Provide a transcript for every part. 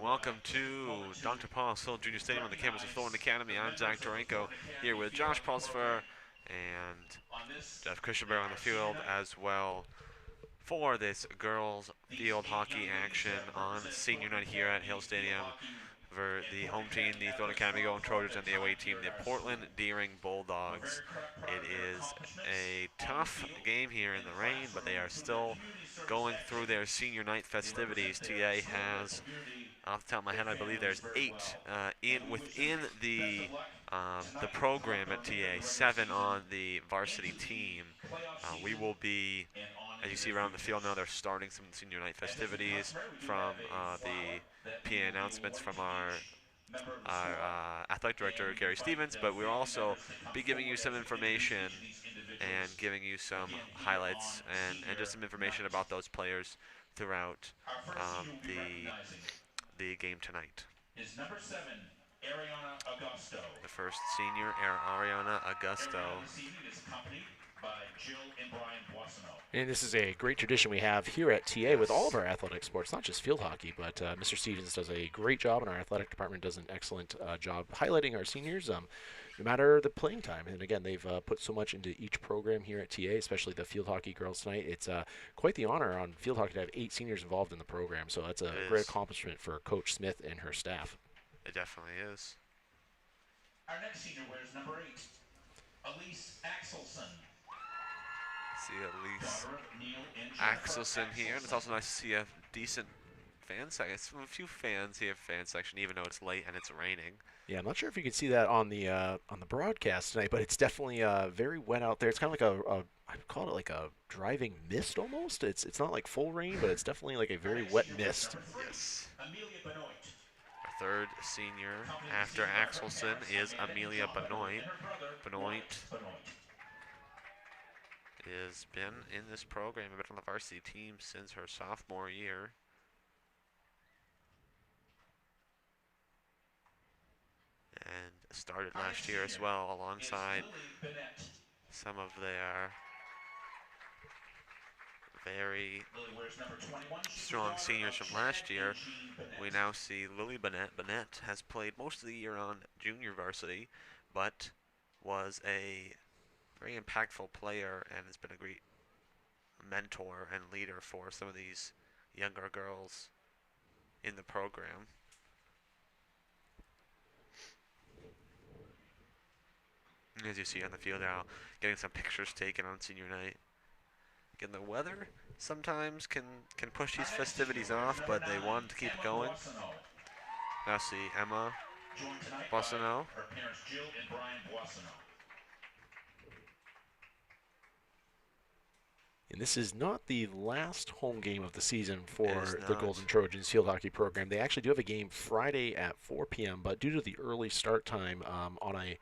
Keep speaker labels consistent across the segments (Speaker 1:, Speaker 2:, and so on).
Speaker 1: welcome to Dr. Paul Hill Junior Stadium on the campus of Thornton Academy. I'm Zach Durenko here with Josh Pulsfer and Jeff Christenberg on the field as well for this girls field hockey action on senior night here at Hill Stadium for the home team, the Thornton Academy Golden Trojans, and the away team, the Portland Deering Bulldogs. It is a tough game here in the rain, but they are still going through their senior night festivities. TA has, off the top of my head, I believe there's 8 within the program at TA, 7 on the varsity team. We will be, as you see around the field now, they're starting some senior night festivities from the PA announcements from our athletic director, Gary Stevens, but we'll also be giving you some information and giving you some highlights and just some information about those players throughout the game tonight. The first senior, Ariana Augusto.
Speaker 2: And this is a great tradition we have here at TA with all of our athletic sports, not just field hockey, but Mr. Stevens does a great job, and our athletic department does an excellent job highlighting our seniors, no matter the playing time. And again, they've put so much into each program here at TA, especially the field hockey girls tonight. It's quite the honor on field hockey to have 8 seniors involved in the program, so that's a great accomplishment for Coach Smith and her staff.
Speaker 1: It definitely is.
Speaker 3: Our next senior wears number 8, Elise Axelson.
Speaker 1: See Elise Axelson here, and it's also nice to see a decent fan section. A few fans here, fan section, even though it's late and it's raining.
Speaker 2: Yeah, I'm not sure if you can see that on the broadcast tonight, but it's definitely very wet out there. It's kind of like I call it like a driving mist almost. It's not like full rain, but it's definitely like a very wet mist.
Speaker 1: Yes.
Speaker 3: Amelia Benoit.
Speaker 1: Our third senior after Axelson is Amelia Benoit. Benoit has been in this program, been on the varsity team since her sophomore year. And started last year as well alongside some of their very strong seniors from last year. We now see Lily Banette. Banette has played most of the year on junior varsity, but was a very impactful player and has been a great mentor and leader for some of these younger girls in the program. As you see on the field now, getting some pictures taken on senior night. Again, the weather sometimes can push these festivities off, but they wanted to keep going. Now see Emma Boissonneau.
Speaker 3: Her parents Jill and Brian Boissonneau.
Speaker 2: And this is not the last home game of the season for the Golden Trojans field hockey program. They actually do have a game Friday at 4 p.m., but due to the early start time on a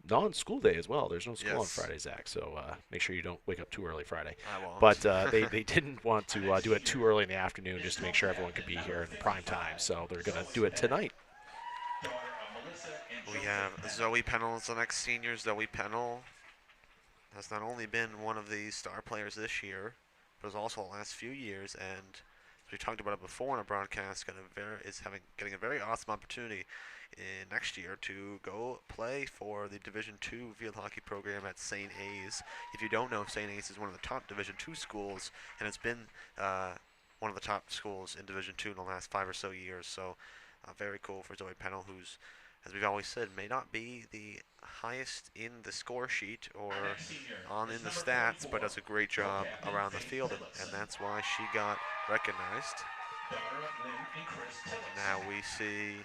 Speaker 2: non-school day as well, there's no school on Friday, Zach, so make sure you don't wake up too early Friday.
Speaker 1: I won't.
Speaker 2: But they didn't want to do it too early in the afternoon just to make sure everyone could be here in prime time, so they're going to do it tonight.
Speaker 1: We have Zoe Pennell as the next senior. Zoe Pennell has not only been one of the star players this year, but has also the last few years, and as we talked about it before in a broadcast, getting a very awesome opportunity in next year to go play for the Division II field hockey program at St. A's. If you don't know, St. A's is one of the top Division II schools, and it's been one of the top schools in Division II in the last 5 or so years. So very cool for Zoe Pennell, who's, as we've always said, may not be the highest in the score sheet or in the stats, but does a great job around the field, and that's why she got recognized. Now we see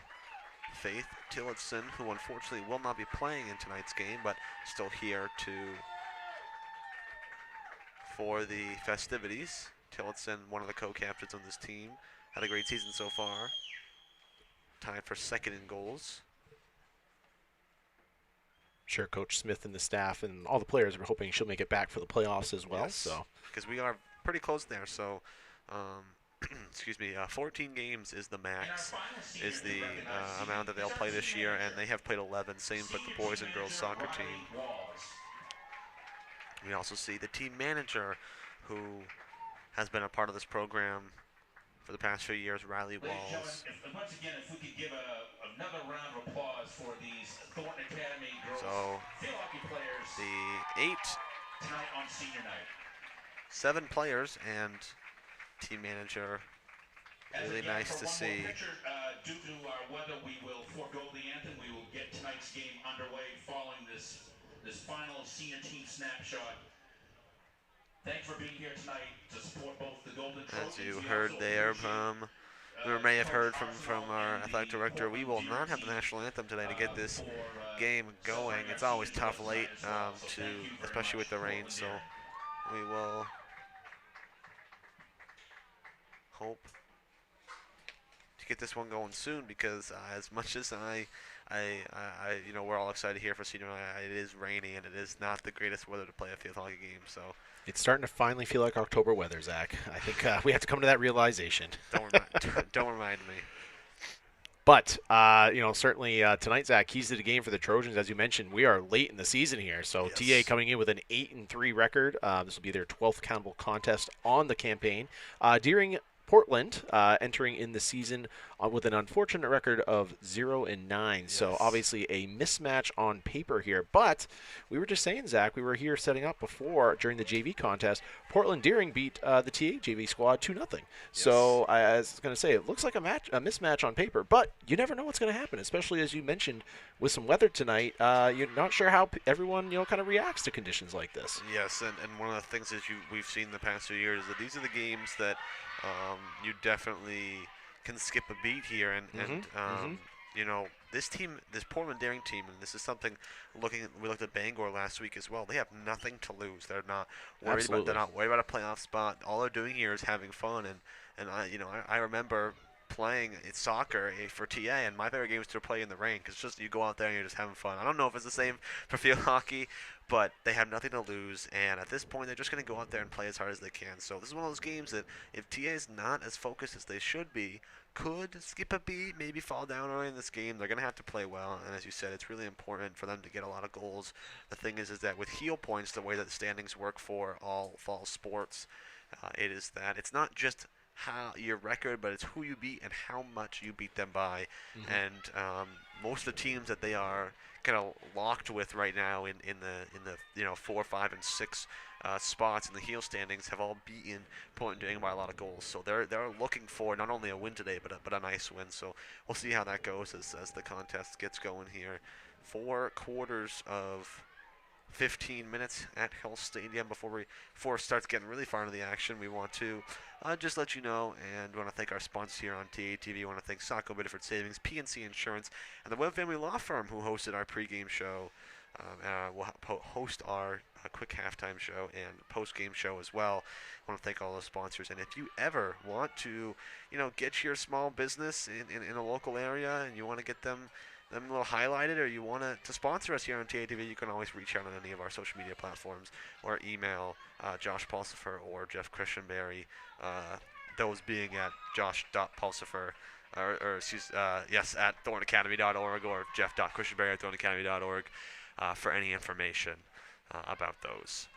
Speaker 1: Faith Tillerson, who unfortunately will not be playing in tonight's game, but still here for the festivities. Tillerson, one of the co-captains on this team, had a great season so far. Tied for second in goals.
Speaker 2: Sure, Coach Smith and the staff and all the players are hoping she'll make it back for the playoffs as well.
Speaker 1: Yes,
Speaker 2: so
Speaker 1: because we are pretty close there. So, excuse me, 14 games is the max, is the amount that they'll play this year, and they have played 11. Same with the boys and girls soccer team. We also see the team manager, who has been a part of this program for the past few years, Riley
Speaker 3: Ladies and
Speaker 1: Walsh.
Speaker 3: gentlemen, once again, if we could give another round of applause for these Thornton Academy girls
Speaker 1: So
Speaker 3: field hockey players
Speaker 1: the
Speaker 3: tonight on senior night.
Speaker 1: 7 players and team manager. Really
Speaker 3: Again,
Speaker 1: nice to see.
Speaker 3: Picture, due to our weather, we will forego the anthem. We will get tonight's game underway following this final senior team snapshot. Thanks for being here tonight to support both the Golden Trojans.
Speaker 1: As you heard there from, or may have heard from our athletic director, we will not have the national anthem today to get this game going. It's always tough late, especially with the rain. So we will hope to get this one going soon, because as much as we're all excited here for senior night, it is rainy and it is not the greatest weather to play a field hockey game. So
Speaker 2: it's starting to finally feel like October weather, Zach. I think we have to come to that realization.
Speaker 1: Don't remind me.
Speaker 2: But, certainly tonight, Zach, keys to the game for the Trojans. As you mentioned, we are late in the season here. So
Speaker 1: yes.
Speaker 2: TA coming in with an 8-3 record. This will be their 12th countable contest on the campaign. During Portland entering in the season with an unfortunate record of 0-9. Yes. So obviously a mismatch on paper here. But we were just saying, Zach, we were here setting up before during the JV contest. Portland Deering beat the TA JV squad 2-0. Yes. So I was going to say, it looks like a mismatch on paper, but you never know what's going to happen, especially as you mentioned with some weather tonight. You're not sure how everyone kind of reacts to conditions like this.
Speaker 1: Yes, and one of the things that we've seen the past few years is that these are the games that you definitely can skip a beat here, and this Portland Daring team, and this is something we looked at Bangor last week as well. They have nothing to lose. They're not worried about a playoff spot. All they're doing here is having fun, and I remember playing soccer for TA, and my favorite game was to play in the rain, because just you go out there and you're just having fun. I don't know if it's the same for field hockey, but they have nothing to lose, and at this point they're just going to go out there and play as hard as they can. So this is one of those games that if TA is not as focused as they should be, could skip a beat, maybe fall down early in this game. They're going to have to play well, and as you said, it's really important for them to get a lot of goals. The thing is that with heel points, the way that the standings work for all fall sports, it is that it's not just your record, but it's who you beat and how much you beat them by. And most of the teams that they are kind of locked with right now in the 4, 5, and 6 spots in the heel standings have all beaten Portland Daring by a lot of goals. So they're looking for not only a win today, but a nice win. So we'll see how that goes as the contest gets going here. 4 quarters of 15 minutes at Hill Stadium before it starts getting really far into the action. We want to just let you know, and we want to thank our sponsors here on TATV. We want to thank Saco Biddeford Savings, PNC Insurance, and the Webb Family Law Firm, who hosted our pregame show. We'll host our quick halftime show and post-game show as well. I want to thank all those sponsors. And if you ever want to, get your small business in a local area, and you want to get them a little highlighted, or you want to sponsor us here on TATV, you can always reach out on any of our social media platforms or email Josh Pulsifer or Jeff Christianberry, those being at josh.pulsifer at thornacademy.org, or jeff.christianberry at thornacademy.org for any information about those.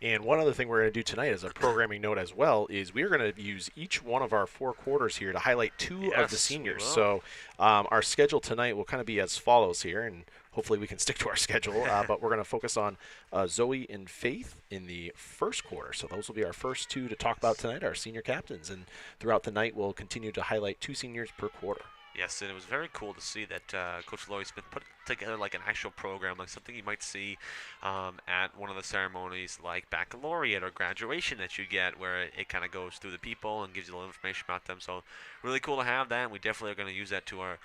Speaker 2: And one other thing we're going to do tonight as a programming note as well is we're going to use each one of our 4 quarters here to highlight 2 of the seniors. So our schedule tonight will kind of be as follows here, and hopefully we can stick to our schedule. But we're going to focus on Zoe and Faith in the first quarter. So those will be our first 2 to talk about tonight, our senior captains. And throughout the night, we'll continue to highlight 2 seniors per quarter.
Speaker 1: Yes, and it was very cool to see that Coach Laurie Smith put together like an actual program, like something you might see at one of the ceremonies like baccalaureate or graduation that you get, where it kind of goes through the people and gives you a little information about them. So really cool to have that, and we definitely are going to use that to our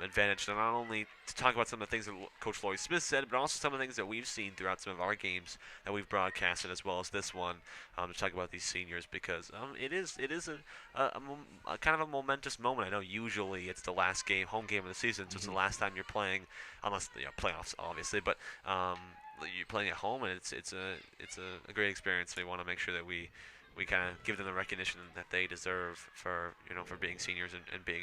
Speaker 1: advantage, to not only to talk about some of the things that Coach Laurie Smith said, but also some of the things that we've seen throughout some of our games that we've broadcasted, as well as this one, to talk about these seniors, because it is a kind of a momentous moment. I know usually it's the last home game of the season, so it's the last time you're playing, unless playoffs obviously, but you're playing at home, and it's a great experience. We want to make sure that we kind of give them the recognition that they deserve for being seniors and being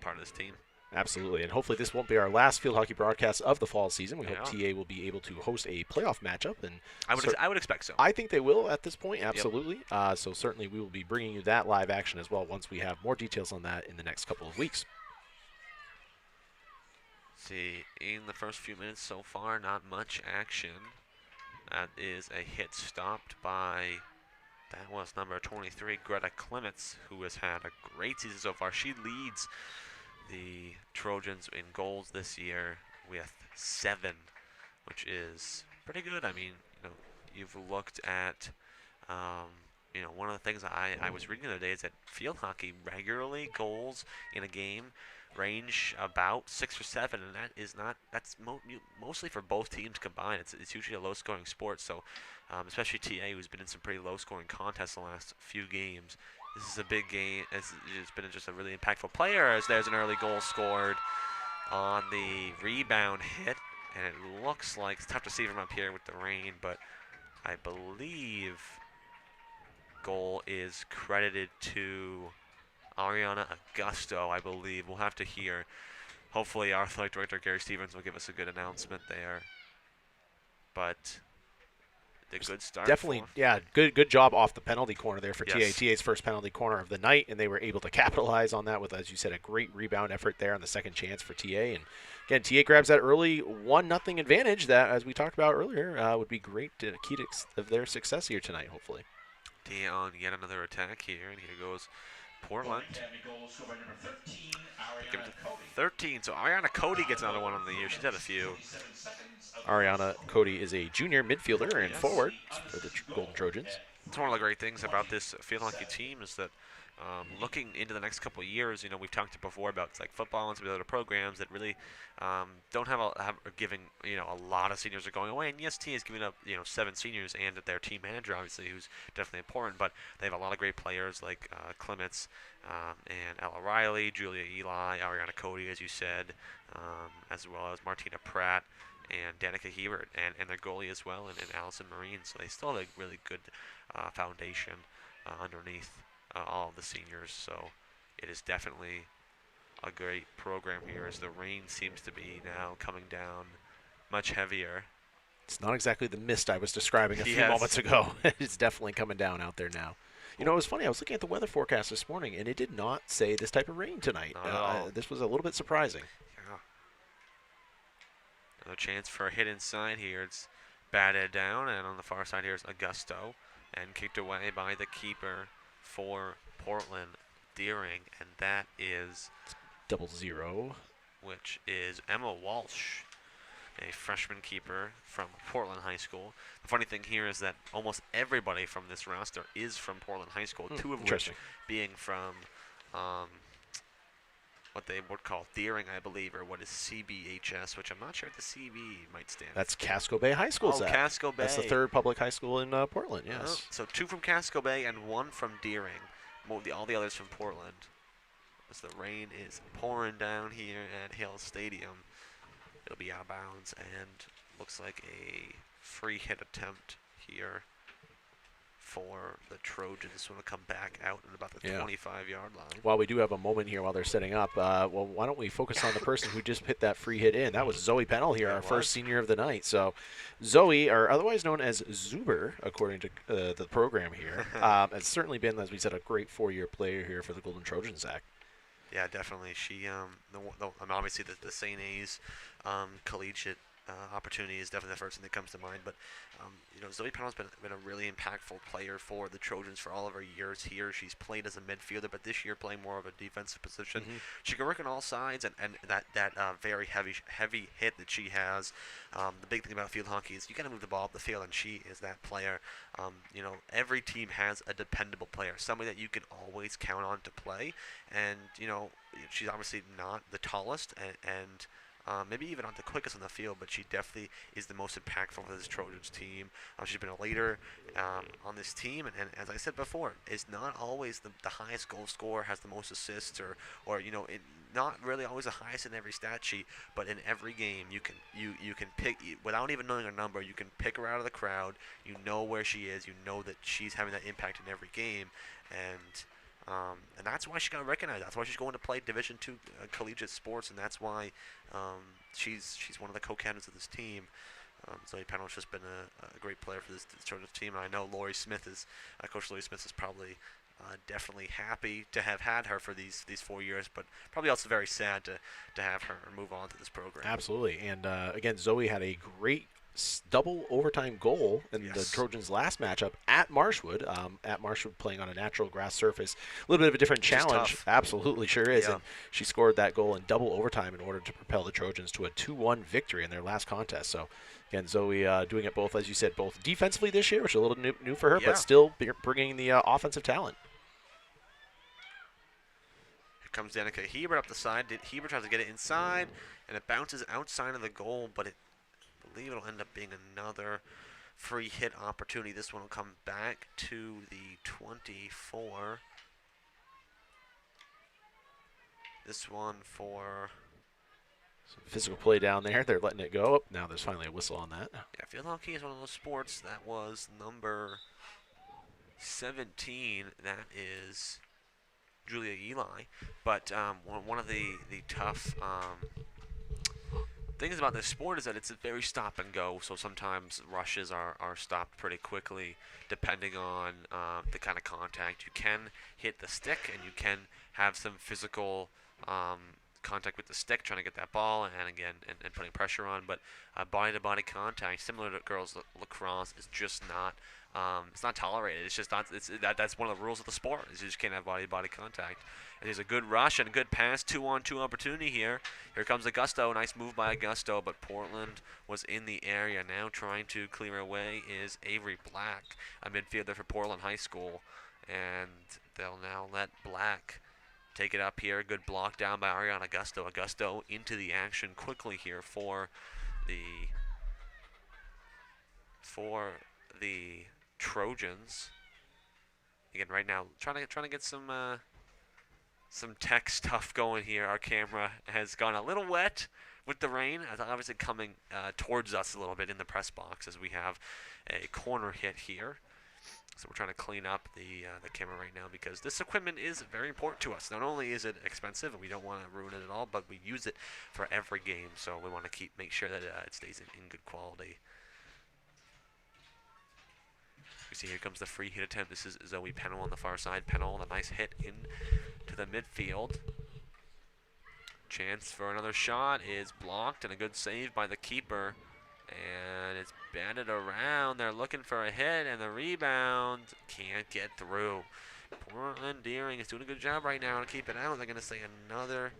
Speaker 1: part of this team.
Speaker 2: Absolutely, and hopefully this won't be our last field hockey broadcast of the fall season. We
Speaker 1: Yeah.
Speaker 2: hope TA will be able to host a playoff matchup, and
Speaker 1: I would expect so.
Speaker 2: I think they will at this point, absolutely. Yep. So certainly we will be bringing you that live action as well once we have more details on that in the next couple of weeks.
Speaker 1: See, in the first few minutes so far, not much action. That is a hit stopped by, that was number 23, Greta Clements, who has had a great season so far. She leads the Trojans in goals this year with 7, which is pretty good. I mean, you've looked at, one of the things I was reading the other day is that field hockey regularly goals in a game range about 6 or 7, and that's mostly for both teams combined. It's usually a low-scoring sport, so especially TA, who's been in some pretty low-scoring contests the last few games. This is a big game. It's been just a really impactful player, as there's an early goal scored on the rebound hit, and it looks like it's tough to see from up here with the rain, but I believe goal is credited to Ariana Augusto, I believe. We'll have to hear. Hopefully our athletic director, Gary Stevens, will give us a good announcement there. But the good start.
Speaker 2: Definitely, good job off the penalty corner there for
Speaker 1: Yes.
Speaker 2: TA. TA's first penalty corner of the night, and they were able to capitalize on that with, as you said, a great rebound effort there on the second chance for TA. And again, TA grabs that early 1-0 advantage that, as we talked about earlier, would be great key of their success here tonight, hopefully.
Speaker 1: TA on yet another attack here, and here goes Portland. 13, so Ariana Cody gets another one on the year. She's had a few.
Speaker 2: Ariana Cody is a junior midfielder and forward for the Golden Trojans.
Speaker 1: It's one of the great things about this field hockey team is that looking into the next couple of years, we've talked before about like football and some of the other programs that really don't are giving a lot of seniors are going away. And yes, T is giving up 7 seniors and their team manager, obviously, who's definitely important. But they have a lot of great players like Clements and Ella Riley, Julia Eli, Ariana Cody, as you said, as well as Martina Pratt and Danica Hebert and their goalie as well, and Allison Marine. So they still have a really good foundation underneath all of the seniors. So it is definitely a great program here as the rain seems to be now coming down much heavier.
Speaker 2: It's not exactly the mist I was describing a few moments ago. It's definitely coming down out there now. It was funny. I was looking at the weather forecast this morning, and it did not say this type of rain tonight. This was a little bit surprising.
Speaker 1: Yeah. Another chance for a hit inside here. It's batted down, and on the far side here is Augusto, and kicked away by the keeper for Portland, Deering, and that is
Speaker 2: 0-0.
Speaker 1: Which is Emma Walsh, a freshman keeper from Portland High School. The funny thing here is that almost everybody from this roster is from Portland High School, 2 of which being from what they would call Deering, I believe, or what is CBHS, which I'm not sure what the CB might stand for.
Speaker 2: That's Casco Bay High School, Zach.
Speaker 1: Casco Bay.
Speaker 2: That's the 3rd public high school in Portland, yes.
Speaker 1: So 2 from Casco Bay and 1 from Deering. All the others from Portland. As the rain is pouring down here at Hill Stadium. It'll be out of bounds, and looks like a free hit attempt here for the Trojans. Want to come back out at about the 25-yard line.
Speaker 2: While we do have a moment here while they're setting up, why don't we focus on the person who just hit that free hit in? That was Zoe Pennell here, our first senior of the night. So Zoe, or otherwise known as Zuber, according to the program here, has certainly been, as we said, a great 4-year player here for the Golden Trojans, Zach.
Speaker 1: Yeah, definitely. She, obviously the St. A's collegiate opportunity is definitely the first thing that comes to mind. But Zoe Pennell's been a really impactful player for the Trojans for all of her years here. She's played as a midfielder, but this year playing more of a defensive position. She can work on all sides, and that very heavy hit that she has. The big thing about field hockey is you got to move the ball up the field, and she is that player. Every team has a dependable player, somebody that you can always count on to play. And she's obviously not the tallest, and maybe even not the quickest on the field, but she definitely is the most impactful for this Trojans team. She's been a leader on this team, and as I said before, is not always the highest goal scorer, has the most assists, or not really always the highest in every stat sheet, but in every game you can pick, without even knowing her number, you can pick her out of the crowd. You know where she is. You know that she's having that impact in every game, and And that's why she got recognized. That's why she's going to play Division II collegiate sports, and that's why she's one of the co-captains of this team. Zoe Pennell's just been a great player for this Trojans team, and I know Coach Lori Smith is probably definitely happy to have had her for these 4 years, but probably also very sad to have her move on to this program.
Speaker 2: Absolutely, and again, Zoe had a great double overtime goal in the Trojans' last matchup at Marshwood. At Marshwood, playing on a natural grass surface, a little bit of a different challenge. Absolutely, sure is. And she scored that goal in double overtime in order to propel the Trojans to a 2-1 victory in their last contest. So, again, Zoe doing it both, as you said, both defensively this year, which is a little new for her, but still bringing the offensive talent.
Speaker 1: Here comes Danica Hebert up the side. Hebert tries to get it inside, and it bounces outside of the goal, but I believe it'll end up being another free hit opportunity. This one will come back to the 24. This one for
Speaker 2: some physical play down there. They're letting it go. Now there's finally a whistle on that.
Speaker 1: Yeah, field hockey is one of those sports. That was number 17. That is Julia Eli. But one of the tough things about this sport is that it's a very stop and go. So sometimes rushes are stopped pretty quickly depending on the kind of contact. You can hit the stick and you can have some physical contact with the stick, trying to get that ball and putting pressure on. But body-to-body contact, similar to girls lacrosse, is just not it's not tolerated. It's just not. That's one of the rules of the sport. Is you just can't have body-to-body contact. And there's a good rush and a good pass, 2-on-2 opportunity here. Here comes Augusto. Nice move by Augusto, but Portland was in the area. Now trying to clear away is Avery Black, a midfielder for Portland High School, and they'll now let Black take it up here. Good block down by Ariana Augusto. Augusto into the action quickly here for the Trojans. Again, right now trying to get some tech stuff going here. Our camera has gone a little wet with the rain. It's obviously coming towards us a little bit in the press box as we have a corner hit here. So we're trying to clean up the camera right now because this equipment is very important to us. Not only is it expensive and we don't want to ruin it at all, but we use it for every game. So we want to make sure that it stays in good quality. You see here comes the free hit attempt. This is Zoe Pennell on the far side. Pennell, a nice hit into the midfield. Chance for another shot is blocked, and a good save by the keeper. And it's batted around. They're looking for a hit, and the rebound can't get through. Portland Deering is doing a good job right now to keep it out. They're going to say another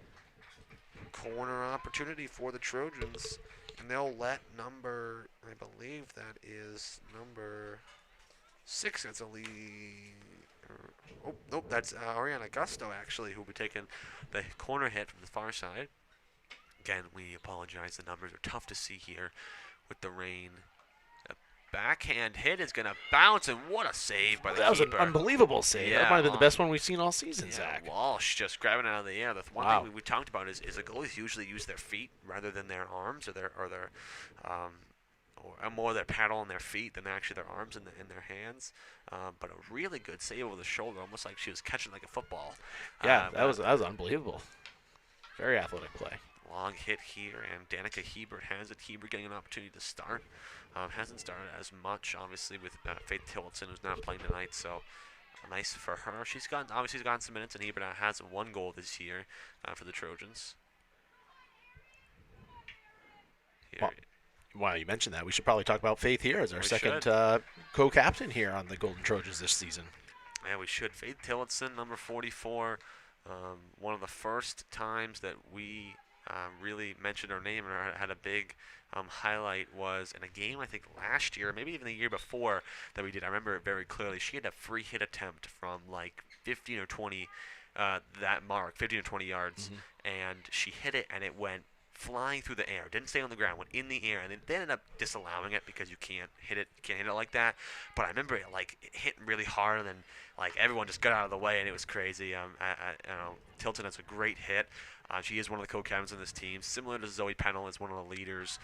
Speaker 1: corner opportunity for the Trojans. And they'll let number, I believe that is number 6. That's Elise. Oh, nope, that's Ariana Augusto, actually, who will be taking the corner hit from the far side. Again, we apologize. The numbers are tough to see here with the rain. A backhand hit is going to bounce, and what a save by the keeper.
Speaker 2: That was an unbelievable save.
Speaker 1: Yeah,
Speaker 2: that might have been the best one we've seen all season, Zach.
Speaker 1: Walsh just grabbing it out of the air. The one thing we talked about is the goalies usually use their feet rather than their arms or more their paddle on their feet than actually their arms in their hands. But a really good save over the shoulder, almost like she was catching like a football.
Speaker 2: Yeah, that was unbelievable. Very athletic play.
Speaker 1: Long hit here, and Danica Hebert has it. Hebert getting an opportunity to start. Hasn't started as much, obviously, with Faith Tillerson, who's not playing tonight. So nice for her. She's gotten some minutes, and Hebert has 1 goal this year for the Trojans. Here.
Speaker 2: Wow, you mentioned that. We should probably talk about Faith here as our second co-captain here on the Golden Trojans this season.
Speaker 1: Yeah, we should. Faith Tillerson, number 44. One of the first times that we really mentioned her name and had a big highlight was in a game, I think, last year, maybe even the year before that we did. I remember it very clearly. She had a free hit attempt from like 15 or 20, that mark, 15 or 20 yards, and she hit it, and it went flying through the air. Didn't stay on the ground, went in the air, and then they ended up disallowing it because you can't hit it like that. But I remember it hit really hard, and then everyone just got out of the way, and it was crazy. Tilton has a great hit. She is one of the co-captains of this team, similar to Zoe Pennell, is one of the leaders.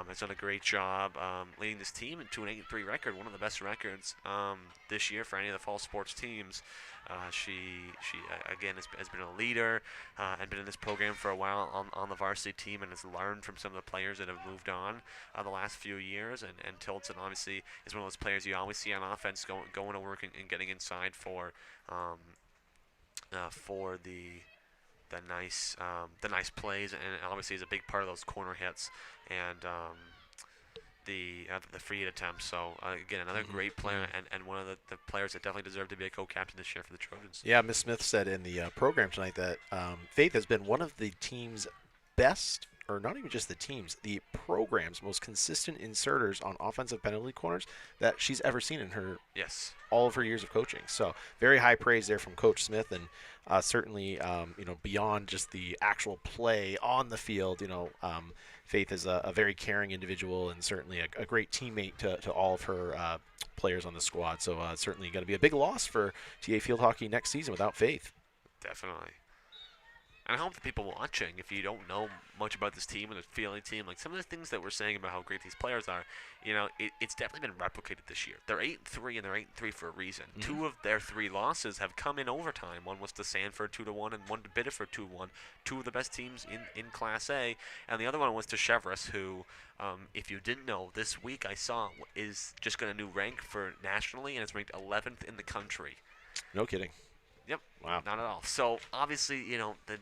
Speaker 1: Has done a great job leading this team into an 8-3 record, one of the best records this year for any of the fall sports teams. She again has been a leader and been in this program for a while on the varsity team, and has learned from some of the players that have moved on the last few years. And Tillerson obviously is one of those players you always see on offense going to work and getting inside for the nice plays, and obviously is a big part of those corner hits and the free hit attempts. So again, another great player, and one of the players that definitely deserve to be a co-captain this year for the Trojans.
Speaker 2: Yeah, Ms. Smith said in the program tonight that Faith has been one of the team's best, or not even just the team's, the program's most consistent inserters on offensive penalty corners that she's ever seen in her all of her years of coaching. So very high praise there from Coach Smith, and certainly beyond just the actual play on the field, Faith is a very caring individual and certainly a great teammate to all of her players on the squad. So certainly going to be a big loss for TA Field Hockey next season without Faith.
Speaker 1: Definitely. And I hope the people watching, if you don't know much about this team and the feeling team, like some of the things that we're saying about how great these players are, it's definitely been replicated this year. They're 8-3, and they're 8-3 for a reason. Mm-hmm. 2 of their 3 losses have come in overtime. One was to Sanford 2-1, and one to Biddeford 2-1. 2 of the best teams in Class A, and the other one was to Cheverus, who, if you didn't know, this week I saw is just got a new rank for nationally, and it's ranked 11th in the country.
Speaker 2: No kidding.
Speaker 1: Yep. Wow. Not at all. So obviously,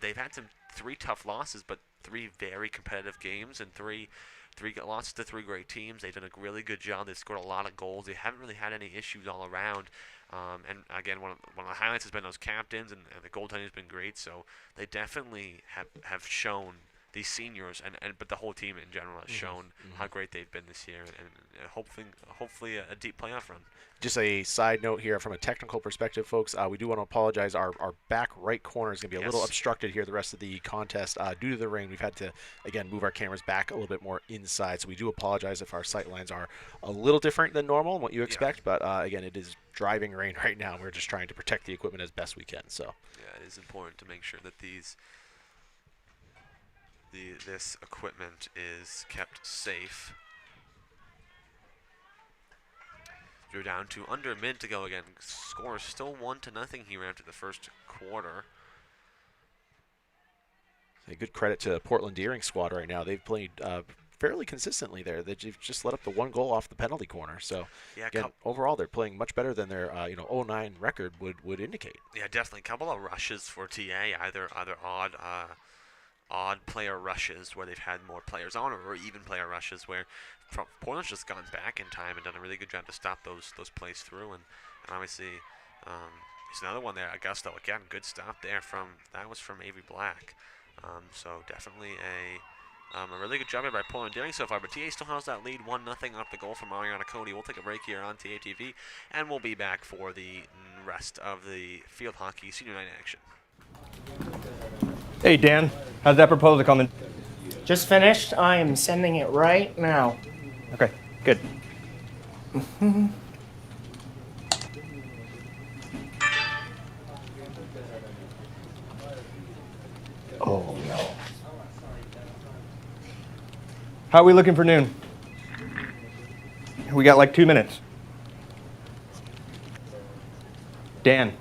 Speaker 1: they've had 3 tough losses, but 3 very competitive games, and 3 losses to 3 great teams. They've done a really good job. They've scored a lot of goals. They haven't really had any issues all around. And again, one of the highlights has been those captains, and the goaltending has been great. So they definitely have shown these seniors, but the whole team in general has shown how great they've been this year, and hopefully a deep playoff run.
Speaker 2: Just a side note here from a technical perspective, folks, we do want to apologize. Our back right corner is going to be a little obstructed here the rest of the contest due to the rain. We've had to, again, move our cameras back a little bit more inside, so we do apologize if our sight lines are a little different than normal and what you expect, but again, it is driving rain right now, and we're just trying to protect the equipment as best we can. So
Speaker 1: yeah, it is important to make sure that this equipment is kept safe. We're down to under a minute to go again. Score is still 1-0 here after the first quarter.
Speaker 2: A good credit to Portland Deering squad right now. They've played fairly consistently there. They've just let up the 1 goal off the penalty corner. So
Speaker 1: yeah,
Speaker 2: again, overall they're playing much better than their 0-9 record would indicate.
Speaker 1: Yeah, definitely. A couple of rushes for TA, either odd player rushes where they've had more players on, or even player rushes where Portland's just gone back in time and done a really good job to stop those plays through. And obviously, there's another one there. Augusto, again, good stop there from Avery Black. So definitely a really good job here by Portland Deering so far. But TA still has that lead 1-0 off the goal from Mariana Cody. We'll take a break here on TA TV, and we'll be back for the rest of the field hockey senior night action.
Speaker 4: Hey Dan, how's that proposal coming?
Speaker 5: Just finished. I am sending it right now.
Speaker 4: Okay, good. Oh no. How are we looking for noon? We got like 2 minutes. Dan.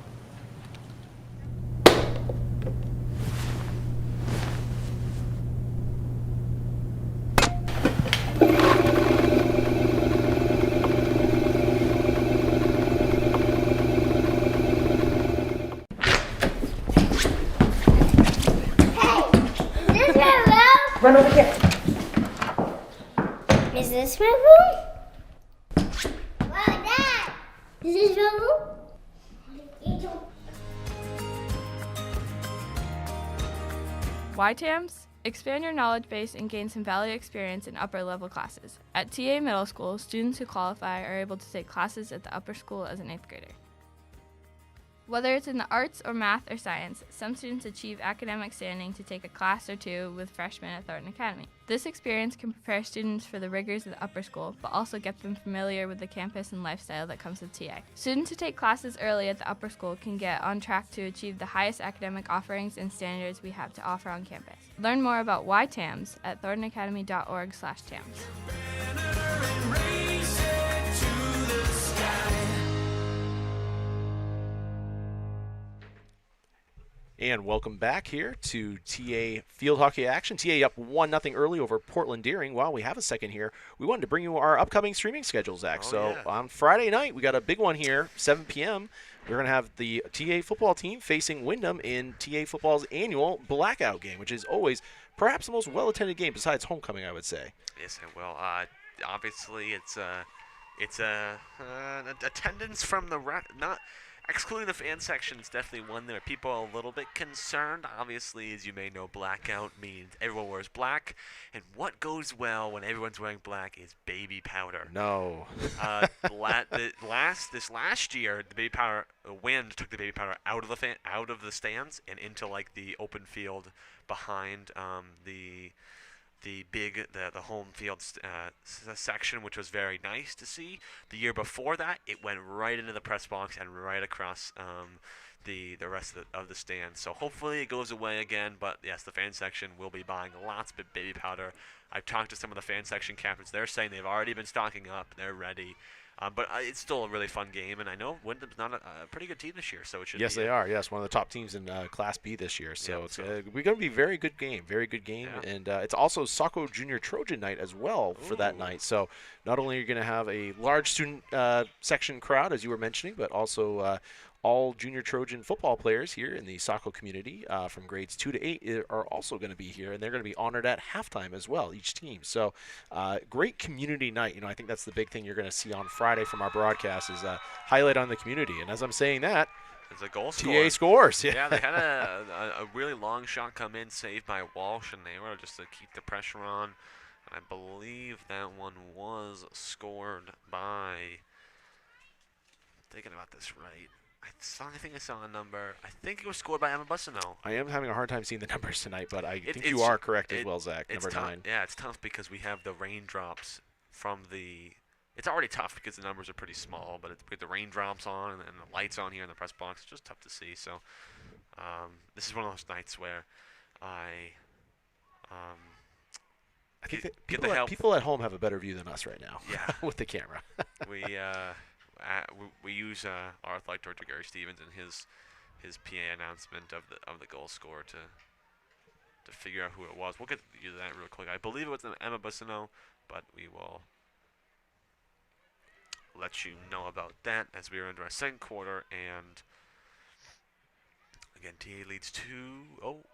Speaker 5: Run over here.
Speaker 6: Is this my room? Wow, Dad! Is this your room?
Speaker 7: YTAMs? Expand your knowledge base and gain some valuable experience in upper level classes. At TA Middle School, students who qualify are able to take classes at the upper school as an 8th grader. Whether it's in the arts or math or science, some students achieve academic standing to take a class or two with freshmen at Thornton Academy. This experience can prepare students for the rigors of the upper school, but also get them familiar with the campus and lifestyle that comes with TA. Students who take classes early at the upper school can get on track to achieve the highest academic offerings and standards we have to offer on campus. Learn more about why TAMS at thorntonacademy.org/TAMS.
Speaker 2: And welcome back here to TA Field Hockey action. TA up 1-0 early over Portland Deering. While we have a second here, we wanted to bring you our upcoming streaming schedule, Zach. On Friday night, we got a big one here, 7 p.m. We're going to have the TA football team facing Wyndham in TA football's annual blackout game, which is always perhaps the most well-attended game besides homecoming, I would say.
Speaker 1: Yes, it will. Obviously, it's attendance from the not. Excluding the fan section is definitely one that people are a little bit concerned. Obviously, as you may know, blackout means everyone wears black. And what goes well when everyone's wearing black is baby powder.
Speaker 2: No.
Speaker 1: This last year, the wind took the baby powder out of the stands and into like the open field behind the home field section, which was very nice to see. The year before that, it went right into the press box and right across the rest of the stand. So hopefully it goes away again. But yes, the fan section will be buying lots of baby powder. I've talked to some of the fan section captains. They're saying they've already been stocking up. They're ready. But it's still a really fun game, and I know Wyndham's not a pretty good team this year, so it should.
Speaker 2: Yes,
Speaker 1: be
Speaker 2: they are. Yes, one of the top teams in Class B this year. So it's we're going to be very good game, and it's also Saco Junior Trojan night as well for that night. So not only are you going to have a large student section crowd, as you were mentioning, but also all junior Trojan football players here in the Saco community from grades 2 to 8 are also going to be here, and they're going to be honored at halftime as well, each team. So great community night. I think that's the big thing you're going to see on Friday from our broadcast is a highlight on the community. And as I'm saying that,
Speaker 1: it's a goal
Speaker 2: TA scores.
Speaker 1: Yeah, they had a really long shot come in, saved by Walsh, and they were just to keep the pressure on. I believe that one was scored by, thinking about this right, I think I saw a number. I think it was scored by Amelia Benoit.
Speaker 2: I am having a hard time seeing the numbers tonight, but I think you are correct as well, Zach. Number 9.
Speaker 1: Yeah, it's tough because we have the raindrops from the. It's already tough because the numbers are pretty small, but with the raindrops on and the lights on here in the press box, it's just tough to see. So this is one of those nights where I
Speaker 2: think that people at home have a better view than us right now.
Speaker 1: Yeah,
Speaker 2: with the camera.
Speaker 1: We use our athletic director Gary Stevens and his PA announcement of the goal scorer to figure out who it was. We'll get to that real quick. I believe it was Emma Bissino, but we will let you know about that as we are into our second quarter. And again, TA leads 2-0.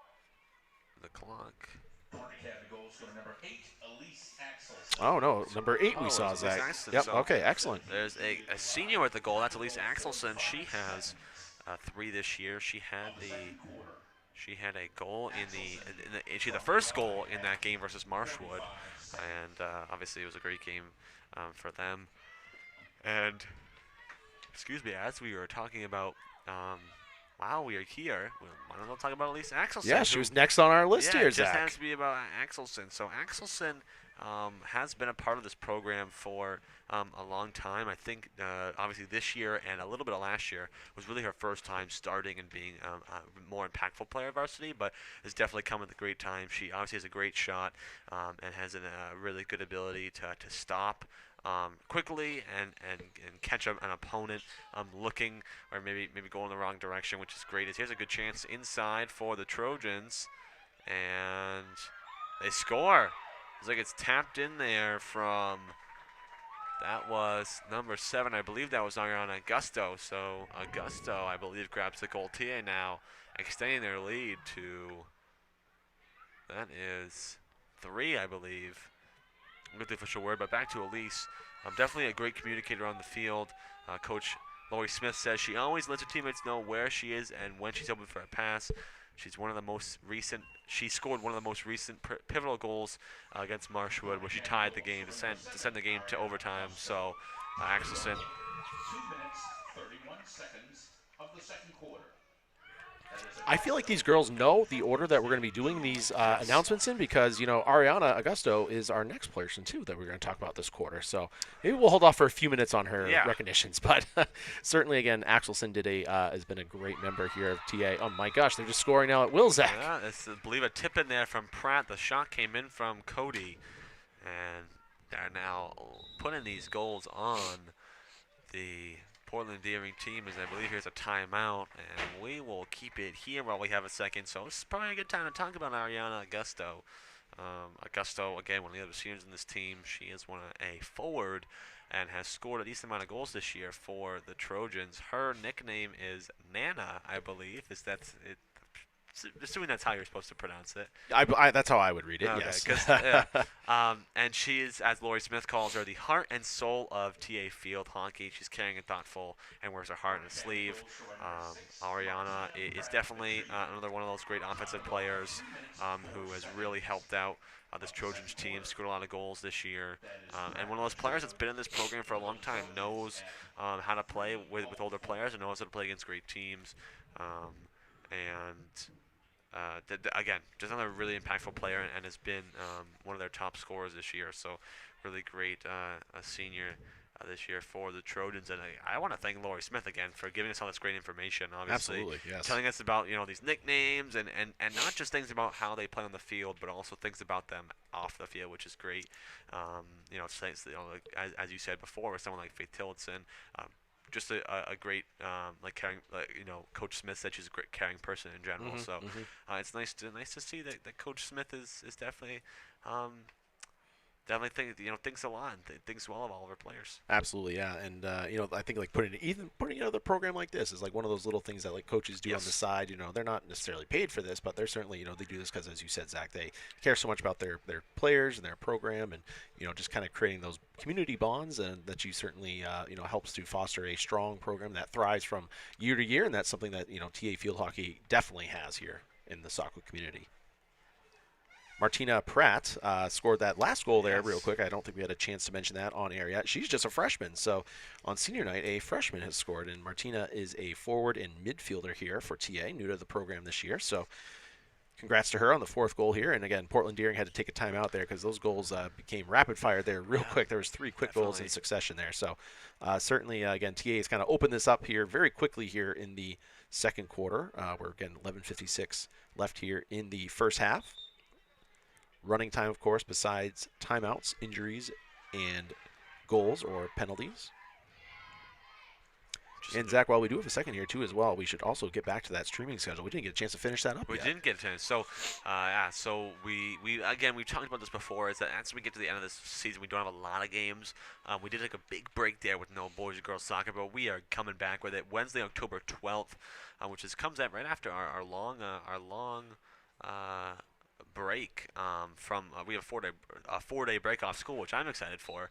Speaker 1: The clock.
Speaker 3: Number 8, Elise Axelson.
Speaker 2: Oh, no. Number 8 we saw, Zach. Yep,
Speaker 1: so
Speaker 2: okay, excellent.
Speaker 1: There's a senior at the goal. That's Elise Axelson. She has 3 this year. She had a goal she had the first goal in that game versus Marshwood. And obviously it was a great game for them. And, excuse me, as we were talking about wow, we are here. Why don't we talk about Elise Axelson?
Speaker 2: Yeah, she was next on our list here, Zach.
Speaker 1: Yeah, it just has to be about Axelson. So Axelson has been a part of this program for a long time. I think obviously this year and a little bit of last year was really her first time starting and being a more impactful player varsity, but has definitely come at a great time. She obviously has a great shot and has a really good ability to stop quickly and catch an opponent looking or maybe going the wrong direction, which is great. Here's a good chance inside for the Trojans, and they score. It's like it's tapped in there from, that was number 7. I believe that was on Augusto. So Augusto, I believe, grabs the goal. TA now extending their lead to, that is 3, I believe. I'm not the official word, but back to Elise. Definitely a great communicator on the field. Coach Lori Smith says she always lets her teammates know where she is and when she's open for a pass. She scored one of the most recent pivotal goals against Marshwood, where she tied the game to send the game to overtime. So Axelson.
Speaker 3: 2 minutes, 31 seconds of the second quarter.
Speaker 2: I feel like these girls know the order that we're going to be doing these announcements in because, Ariana Augusto is our next person, too, that we're going to talk about this quarter. So maybe we'll hold off for a few minutes on her recognitions. But certainly, again, Axelson has been a great member here of TA. Oh, my gosh, they're just scoring now at Wilczek.
Speaker 1: Yeah, I believe a tip in there from Pratt. The shot came in from Cody. And they're now putting these goals on the Portland Deering team, as I believe here's a timeout, and we will keep it here while we have a second. So this is probably a good time to talk about Ariana Augusto. Augusto, again, one of the other seniors in this team. She is a forward and has scored a decent amount of goals this year for the Trojans. Her nickname is Nana, I believe. Assuming that's how you're supposed to pronounce it.
Speaker 2: That's how I would read it,
Speaker 1: okay,
Speaker 2: yes.
Speaker 1: And she is, as Lori Smith calls her, the heart and soul of TA Field Hockey. She's caring and thoughtful and wears her heart on her sleeve. Ariana is definitely another one of those great offensive players who has really helped out this Trojans team, scored a lot of goals this year. And one of those players that's been in this program for a long time, knows how to play with older players and knows how to play against great teams. Again, just another really impactful player and has been one of their top scorers this year. So really great a senior this year for the Trojans. And I want to thank Lori Smith again for giving us all this great information. Obviously,
Speaker 2: absolutely, yes.
Speaker 1: Telling us about these nicknames and not just things about how they play on the field, but also things about them off the field, which is great. As you said before, with someone like Faith Tillerson. Just a great caring, Coach Smith said she's a great caring person in general. It's nice to see that Coach Smith is definitely thinks a lot and thinks well of all of her players.
Speaker 2: Absolutely, yeah, and I think putting together a program like this is one of those little things that coaches do on the side. They're not necessarily paid for this, but they're certainly they do this because, as you said, Zach, they care so much about their players and their program, and just kind of creating those community bonds, and that you certainly helps to foster a strong program that thrives from year to year, and that's something that TA Field Hockey definitely has here in the Saco community. Martina Pratt scored that last goal there real quick. I don't think we had a chance to mention that on air yet. She's just a freshman. So on senior night, a freshman has scored, and Martina is a forward and midfielder here for TA, new to the program this year. So congrats to her on the fourth goal here. And again, Portland Deering had to take a timeout there because those goals became rapid fire there real quick. There was 3 quick goals in succession there. So certainly, again, TA has kind of opened this up here very quickly here in the second quarter. We're, again, 11:56 left here in the first half. Running time, of course, besides timeouts, injuries, and goals or penalties. And, Zach, while we do have a second here, too, as well, we should also get back to that streaming schedule. We didn't get a chance to finish that up yet.
Speaker 1: We didn't get a chance. So, we've talked about this before, is that as we get to the end of this season, we don't have a lot of games. We did take a big break there with no boys and girls soccer, but we are coming back with it Wednesday, October 12th, which comes out right after our long break we have a 4-day break off school, which I'm excited for.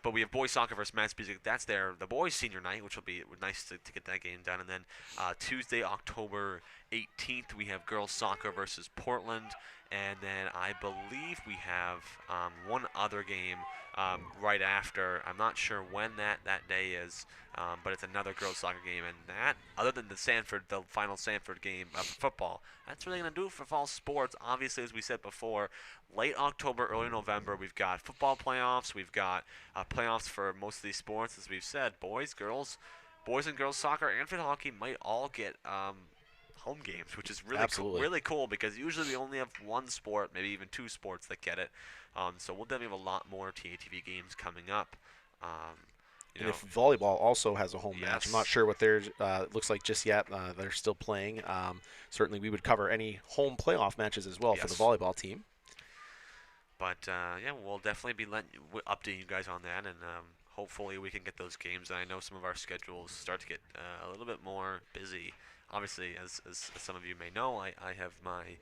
Speaker 1: But we have boys soccer versus Mass Music. That's the boys senior night, which will be nice to get that game done. And then Tuesday, October 18th, we have girls soccer versus Portland. And then I believe we have one other game right after. I'm not sure when that day is, but it's another girls soccer game. And that, other than the final Sanford game of football, that's really going to do it for fall sports. Obviously, as we said before, late October, early November, we've got football playoffs. We've got playoffs for most of these sports. As we've said, boys and girls soccer and field hockey might all get home games, which is really cool because usually we only have one sport, maybe even 2 sports that get it. So we'll definitely have a lot more TATV games coming up.
Speaker 2: And if volleyball also has a home match, I'm not sure what theirs looks like just yet. They're still playing. Certainly we would cover any home playoff matches as well for the volleyball team.
Speaker 1: But, we'll definitely be updating you guys on that, and hopefully we can get those games. And I know some of our schedules start to get a little bit more busy. Obviously, as some of you may know, I have my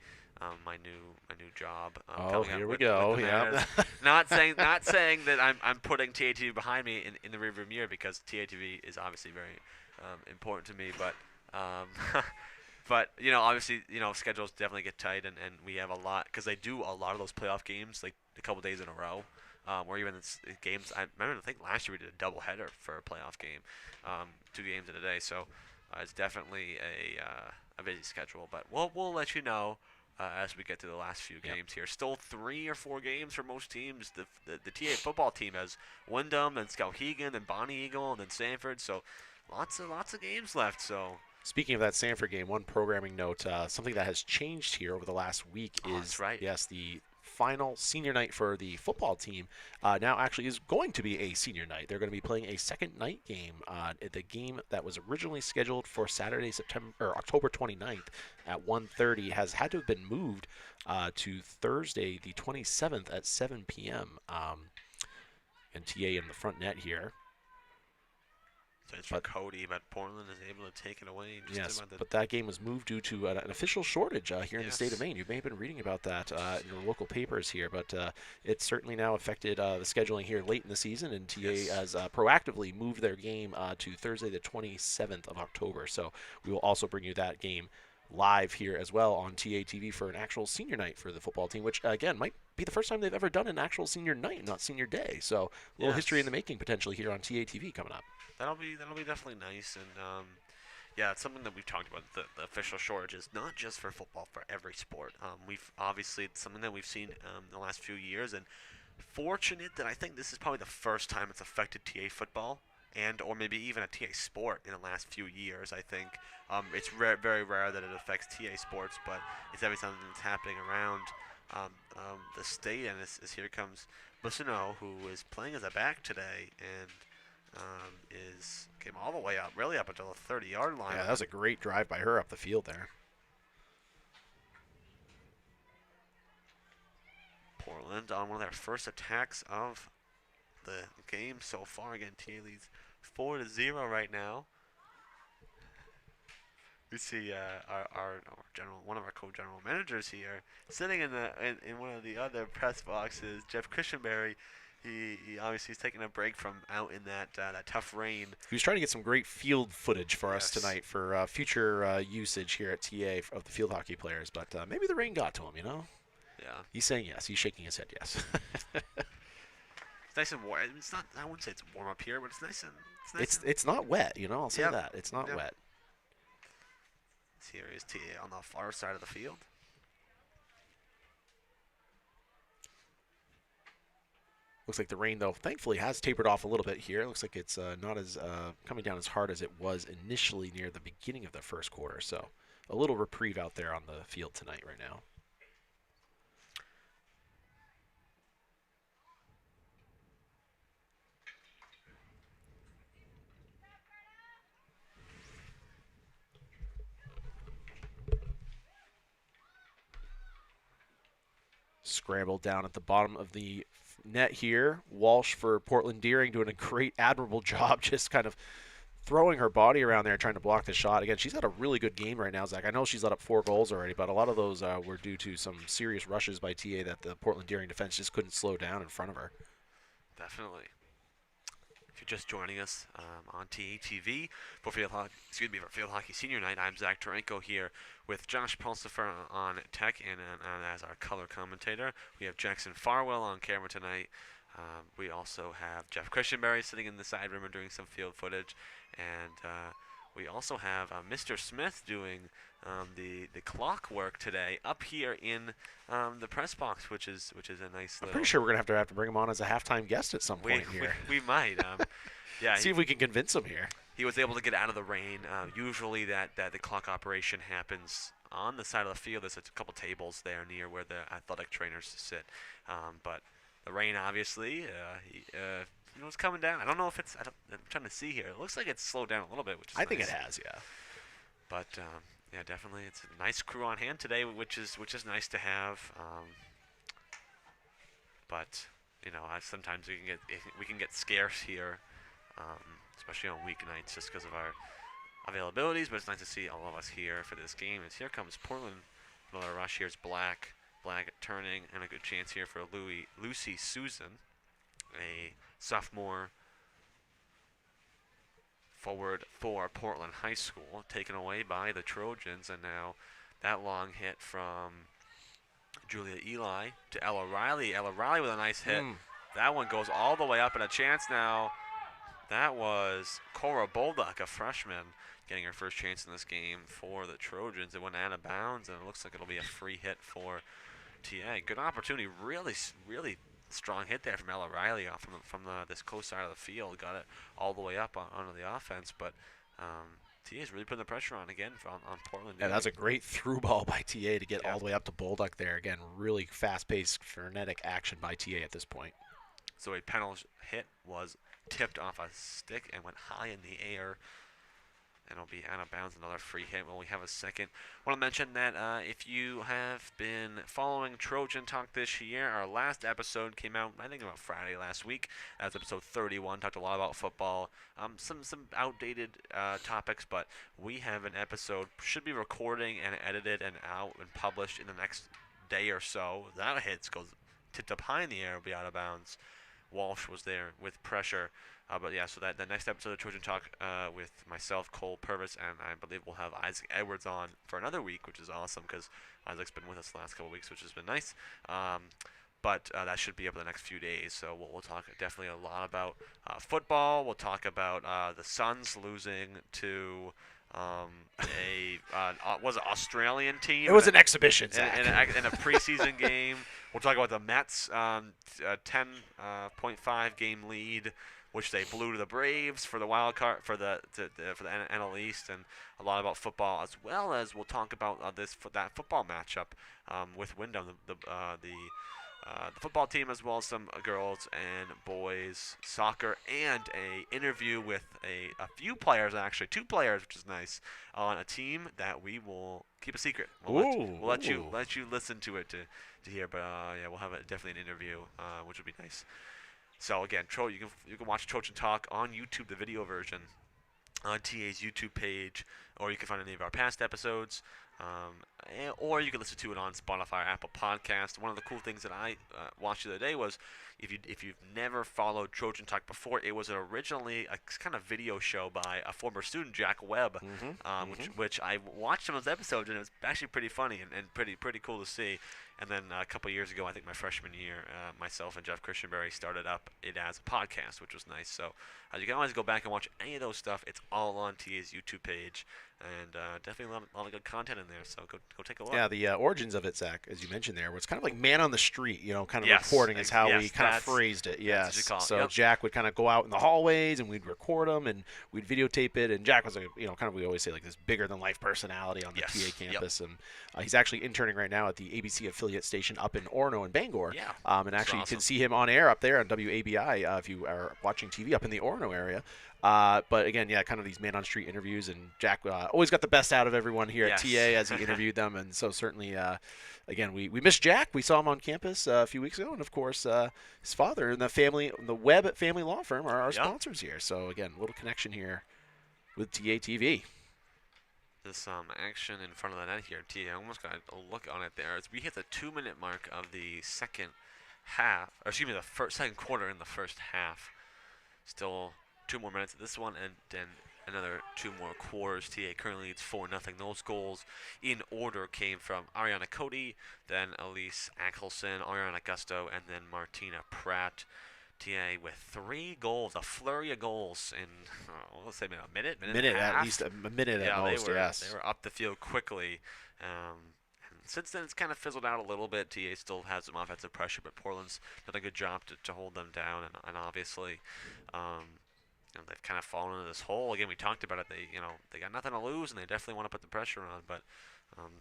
Speaker 1: new job.
Speaker 2: Here we go. Yeah.
Speaker 1: Not saying that I'm putting TATV behind me in the rearview mirror, because TATV is obviously very important to me. But but obviously schedules definitely get tight, and we have a lot, because they do a lot of those playoff games like a couple days in a row. Or even games. I think last year we did a doubleheader for a playoff game, 2 games in a day. So it's definitely a busy schedule. But we'll let you know as we get to the last few games here. Still 3 or 4 games for most teams. The TA football team has Wyndham, then Skowhegan, then Bonnie Eagle, and then Sanford. So lots of games left. So.
Speaker 2: Speaking of that Sanford game, one programming note, something that has changed here over the last week is, yes, the final senior night for the football team now actually is going to be a senior night. They're going to be playing a second night game. The game that was originally scheduled for Saturday, October 29th at 1:30 has had to have been moved to Thursday, the 27th at 7 p.m. And TA in the front net here.
Speaker 1: It's for Cody, but Portland is able to take it away.
Speaker 2: Yes, but that game was moved due to an official shortage here in the state of Maine. You may have been reading about that in your local papers here, but it certainly now affected the scheduling here late in the season, and TA has proactively moved their game to Thursday the 27th of October. So we will also bring you that game live here as well on TA TV for an actual senior night for the football team, which again might be the first time they've ever done an actual senior night, not senior day. So a little history in the making potentially here on TA TV coming up.
Speaker 1: That'll be definitely nice, and yeah, it's something that we've talked about. The official shortage is not just for football, for every sport. We've obviously it's something that we've seen in the last few years, and fortunate that I think this is probably the first time it's affected TA football and or maybe even a TA sport in the last few years. I think it's very rare that it affects TA sports, but it's definitely something that's happening around the state, and here comes Benoit, who is playing as a back today, and came all the way up, really up until the 30-yard line.
Speaker 2: Yeah, that was a great drive by her up the field there.
Speaker 1: Portland on one of their first attacks of the game so far. Again, TA leads 4-0 right now. We see one of our co-general managers here sitting in one of the other press boxes. Jeff Christianberry. He obviously is taking a break from out in that tough rain.
Speaker 2: He was trying to get some great field footage for us tonight for future usage here at TA of the field hockey players, but maybe the rain got to him, you know?
Speaker 1: Yeah.
Speaker 2: He's saying yes. He's shaking his head yes.
Speaker 1: It's nice and warm. It's not. I wouldn't say it's warm up here, but it's nice and
Speaker 2: it's not wet, you know. I'll say that it's not wet.
Speaker 1: Here is TA on the far side of the field.
Speaker 2: Looks like the rain, though, thankfully has tapered off a little bit here. It looks like it's not as coming down as hard as it was initially near the beginning of the first quarter. So a little reprieve out there on the field tonight right now. Scrambled down at the bottom of the net here. Walsh for Portland Deering doing a great, admirable job just kind of throwing her body around there trying to block the shot. Again, she's had a really good game right now, Zach. I know she's let up 4 goals already, but a lot of those were due to some serious rushes by TA that the Portland Deering defense just couldn't slow down in front of her.
Speaker 1: Definitely. If you're just joining us on TA TV for Field Hockey Senior Night, I'm Zach Tarenko here with Josh Pulsifer on tech and as our color commentator. We have Jackson Farwell on camera tonight. We also have Jeff Christianberry sitting in the side room and doing some field footage, and we also have Mr. Smith doing the clock work today up here in the press box, which is a nice.
Speaker 2: I'm pretty sure we're gonna have to bring him on as a halftime guest at some point here.
Speaker 1: We might. Yeah.
Speaker 2: See if we can convince him here.
Speaker 1: He was able to get out of the rain. Usually that the clock operation happens on the side of the field. There's a couple tables there near where the athletic trainers sit, but the rain obviously it's coming down. I don't know if it's. I'm trying to see here. It looks like it's slowed down a little bit, which is
Speaker 2: I think
Speaker 1: nice.
Speaker 2: it has, yeah.
Speaker 1: But yeah, definitely, it's a nice crew on hand today, which is nice to have. But you know, sometimes we can get scarce here, especially on weeknights, just because of our availabilities. But it's nice to see all of us here for this game. As here comes Portland, another rush. Here's Black turning, and a good chance here for Lucy Susan, a sophomore forward for Portland High School, taken away by the Trojans, and now that long hit from Julia Eli to Ella Riley. Ella Riley with a nice hit. That one goes all the way up, and a chance now that was Cora Bolduck, a freshman, getting her first chance in this game for the Trojans. It went out of bounds, and it looks like it'll be a free hit for TA. Good opportunity. Really strong hit there from Ella Riley off from this close side of the field. Got it all the way up onto the offense, but TA is really putting the pressure on again on Portland.
Speaker 2: Yeah, that's a great through ball by TA to get all the way up to Bolduck there. Again, really fast-paced, frenetic action by TA at this point.
Speaker 1: So a penalty hit was tipped off a stick and went high in the air. And it'll be out of bounds, another free hit when we have a second. I want to mention that if you have been following Trojan Talk this year, our last episode came out, I think, about Friday last week. That was episode 31. Talked a lot about football, some outdated topics, but we have an episode, should be recording and edited and out and published in the next day or so. That hit goes tipped up high in the air, will be out of bounds. Walsh was there with pressure. But yeah, so that the next episode of Trojan Talk with myself, Cole Purvis, and I believe we'll have Isaac Edwards on for another week, which is awesome because Isaac's been with us the last couple of weeks, which has been nice. But that should be up in the next few days. So we'll talk definitely a lot about football. We'll talk about the Suns losing to was it Australian team?
Speaker 2: It was an exhibition, Zach.
Speaker 1: In a preseason game. We'll talk about the Mets 10.5 game lead, which they blew to the Braves for the wild card for the NL East, and a lot about football, as well as we'll talk about that football matchup with Wyndham, the football team, as well as some girls and boys soccer, and a interview with a few players, actually 2 players, which is nice, on a team that we will keep a secret. We'll let you listen to it to hear, but yeah, we'll have definitely an interview, which would be nice. So again, you can watch Trojan Talk on YouTube, the video version, on TA's YouTube page, or you can find any of our past episodes, or you can listen to it on Spotify or Apple Podcast. One of the cool things that I watched the other day was, if you've never followed Trojan Talk before, it was originally a kind of video show by a former student, Jack Webb, which I watched some of those episodes, and it was actually pretty funny and pretty cool to see. And then a couple years ago, I think my freshman year, myself and Jeff Christianberry started up it as a podcast, which was nice. So you can always go back and watch any of those stuff. It's all on TA's YouTube page, and definitely a lot of good content in there. So go take a look.
Speaker 2: Yeah, the origins of it, Zach, as you mentioned there, was kind of like man on the street, kind of reporting is how we kind of phrased it. Yes. So Jack would kind of go out in the hallways, and we'd record them, and we'd videotape it. And Jack was kind of, we always say, like this bigger than life personality on the TA campus, and he's actually interning right now at the ABC affiliate station up in Orono and Bangor.
Speaker 1: Yeah.
Speaker 2: And actually, you can see him on air up there on WABI if you are watching TV up in the Orono area. But again, yeah, kind of these man-on-street interviews, and Jack always got the best out of everyone here at TA as he interviewed them, and so certainly, again, we missed Jack. We saw him on campus a few weeks ago, and of course, his father and the Webb Family Law Firm are our sponsors here. So again, a little connection here with TA TV.
Speaker 1: This action in front of the net here, TA almost got a look on it there. As we hit the 2-minute mark of the second quarter in the first half. Still 2 more minutes of this one, and then another 2 more quarters. TA currently leads 4-0. Those goals in order came from Ariana Cody, then Elise Axelson, Ariana Gusto, and then Martina Pratt. TA with 3 goals, a flurry of goals in, let's say maybe a minute and a half.
Speaker 2: At least a minute at most, yes.
Speaker 1: They were up the field quickly. And since then, it's kind of fizzled out a little bit. TA still has some offensive pressure, but Portland's done a good job to hold them down, and obviously, they've kind of fallen into this hole. Again, we talked about it. They got nothing to lose, and they definitely want to put the pressure on. But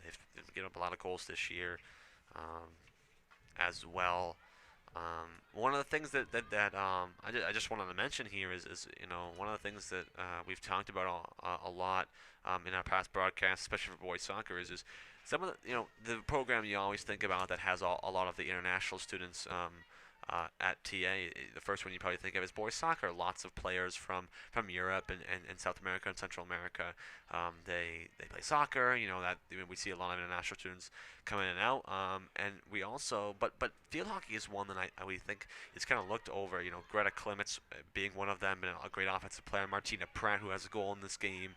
Speaker 1: they've given up a lot of goals this year, as well. One of the things that I just wanted to mention here is one of the things that we've talked about a lot in our past broadcasts, especially for boys soccer, is some of the program you always think about that has a lot of the international students at TA. The first one you probably think of is boys soccer. Lots of players from Europe and South America and Central America. They play soccer. That we see a lot of international students come in and out. And we also, but field hockey is one that we think is kind of looked over. Greta Clements being one of them, and a great offensive player. Martina Pratt, who has a goal in this game,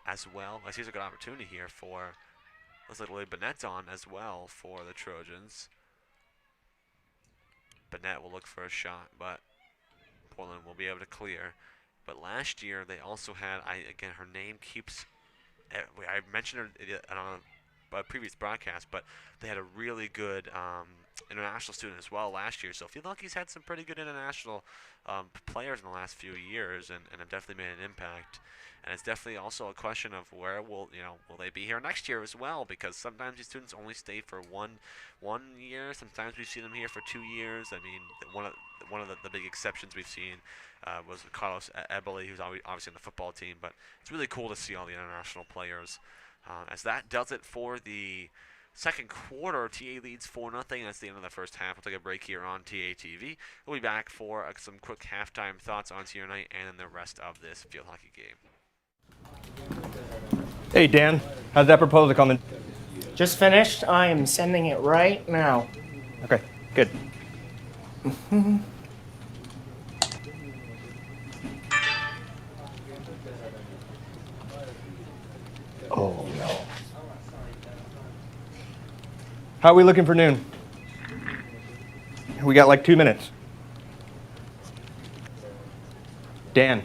Speaker 1: as well. I see there's a good opportunity here for. Looks like Amelia Benoit on as well for the Trojans. Banette will look for a shot, but Portland will be able to clear. But last year they also had, again, her name keeps, I mentioned her on a previous broadcast, but they had a really good international student as well last year. So Field Hockey's had some pretty good international players in the last few years, and have definitely made an impact. And it's definitely also a question of where will they be here next year as well? Because sometimes these students only stay for one year. Sometimes we see them here for 2 years. I mean, one of the big exceptions we've seen was Carlos Ebele, who's obviously on the football team. But it's really cool to see all the international players. As that does it for the second quarter, TA leads 4-0. That's the end of the first half. We'll take a break here on TA TV. We'll be back for some quick halftime thoughts on TR night and then the rest of this field hockey game.
Speaker 4: Hey, Dan, how's that proposal coming?
Speaker 5: Just finished. I am sending it right now.
Speaker 4: Okay, good. Oh, no. How are we looking for noon? We got like 2 minutes. Dan.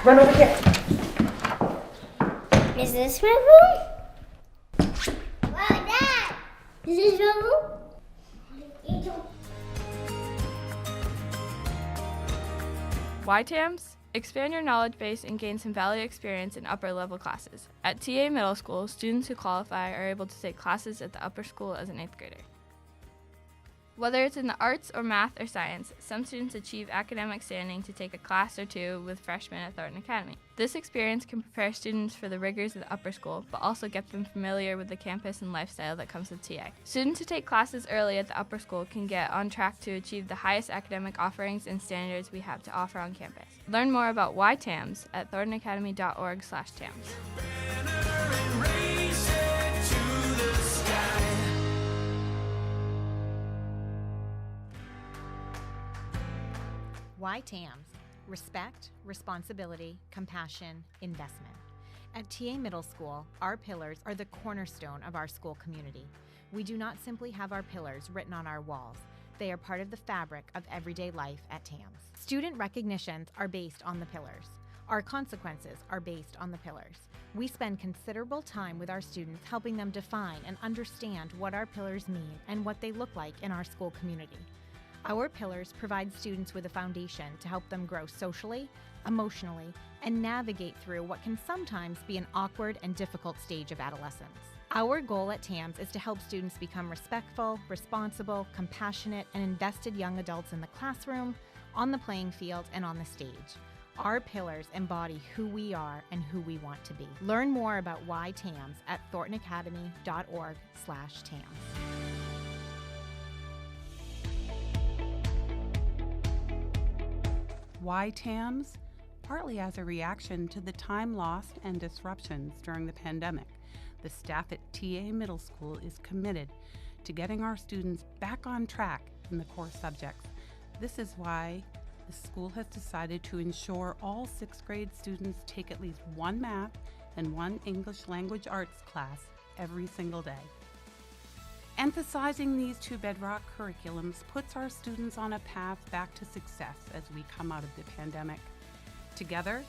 Speaker 5: Run over here.
Speaker 6: Is this my room? Wow, Dad! Is this your room?
Speaker 7: YTAMs? Expand your knowledge base and gain some valuable experience in upper level classes. At TA Middle School, students who qualify are able to take classes at the upper school as an 8th grader. Whether it's in the arts or math or science, some students achieve academic standing to take a class or two with freshmen at Thornton Academy. This experience can prepare students for the rigors of the upper school, but also get them familiar with the campus and lifestyle that comes with TA. Students who take classes early at the upper school can get on track to achieve the highest academic offerings and standards we have to offer on campus. Learn more about YTAMs at thorntonacademy.org/TAMs.
Speaker 8: YTAMs, respect, responsibility, compassion, investment. At TA Middle School, our pillars are the cornerstone of our school community. We do not simply have our pillars written on our walls. They are part of the fabric of everyday life at TAMS. Student recognitions are based on the pillars. Our consequences are based on the pillars. We spend considerable time with our students helping them define and understand what our pillars mean and what they look like in our school community. Our pillars provide students with a foundation to help them grow socially, emotionally, and navigate through what can sometimes be an awkward and difficult stage of adolescence. Our goal at TAMS is to help students become respectful, responsible, compassionate, and invested young adults in the classroom, on the playing field, and on the stage. Our pillars embody who we are and who we want to be. Learn more about YTAMS at thorntonacademy.org/TAMS.
Speaker 9: YTAMS, partly as a reaction to the time lost and disruptions during the pandemic. The staff at TA Middle School is committed to getting our students back on track in the core subjects. This is why the school has decided to ensure all 6th grade students take at least one math and one English language arts class every single day. Emphasizing these two bedrock curriculums puts our students on a path back to success as we come out of the pandemic. Together,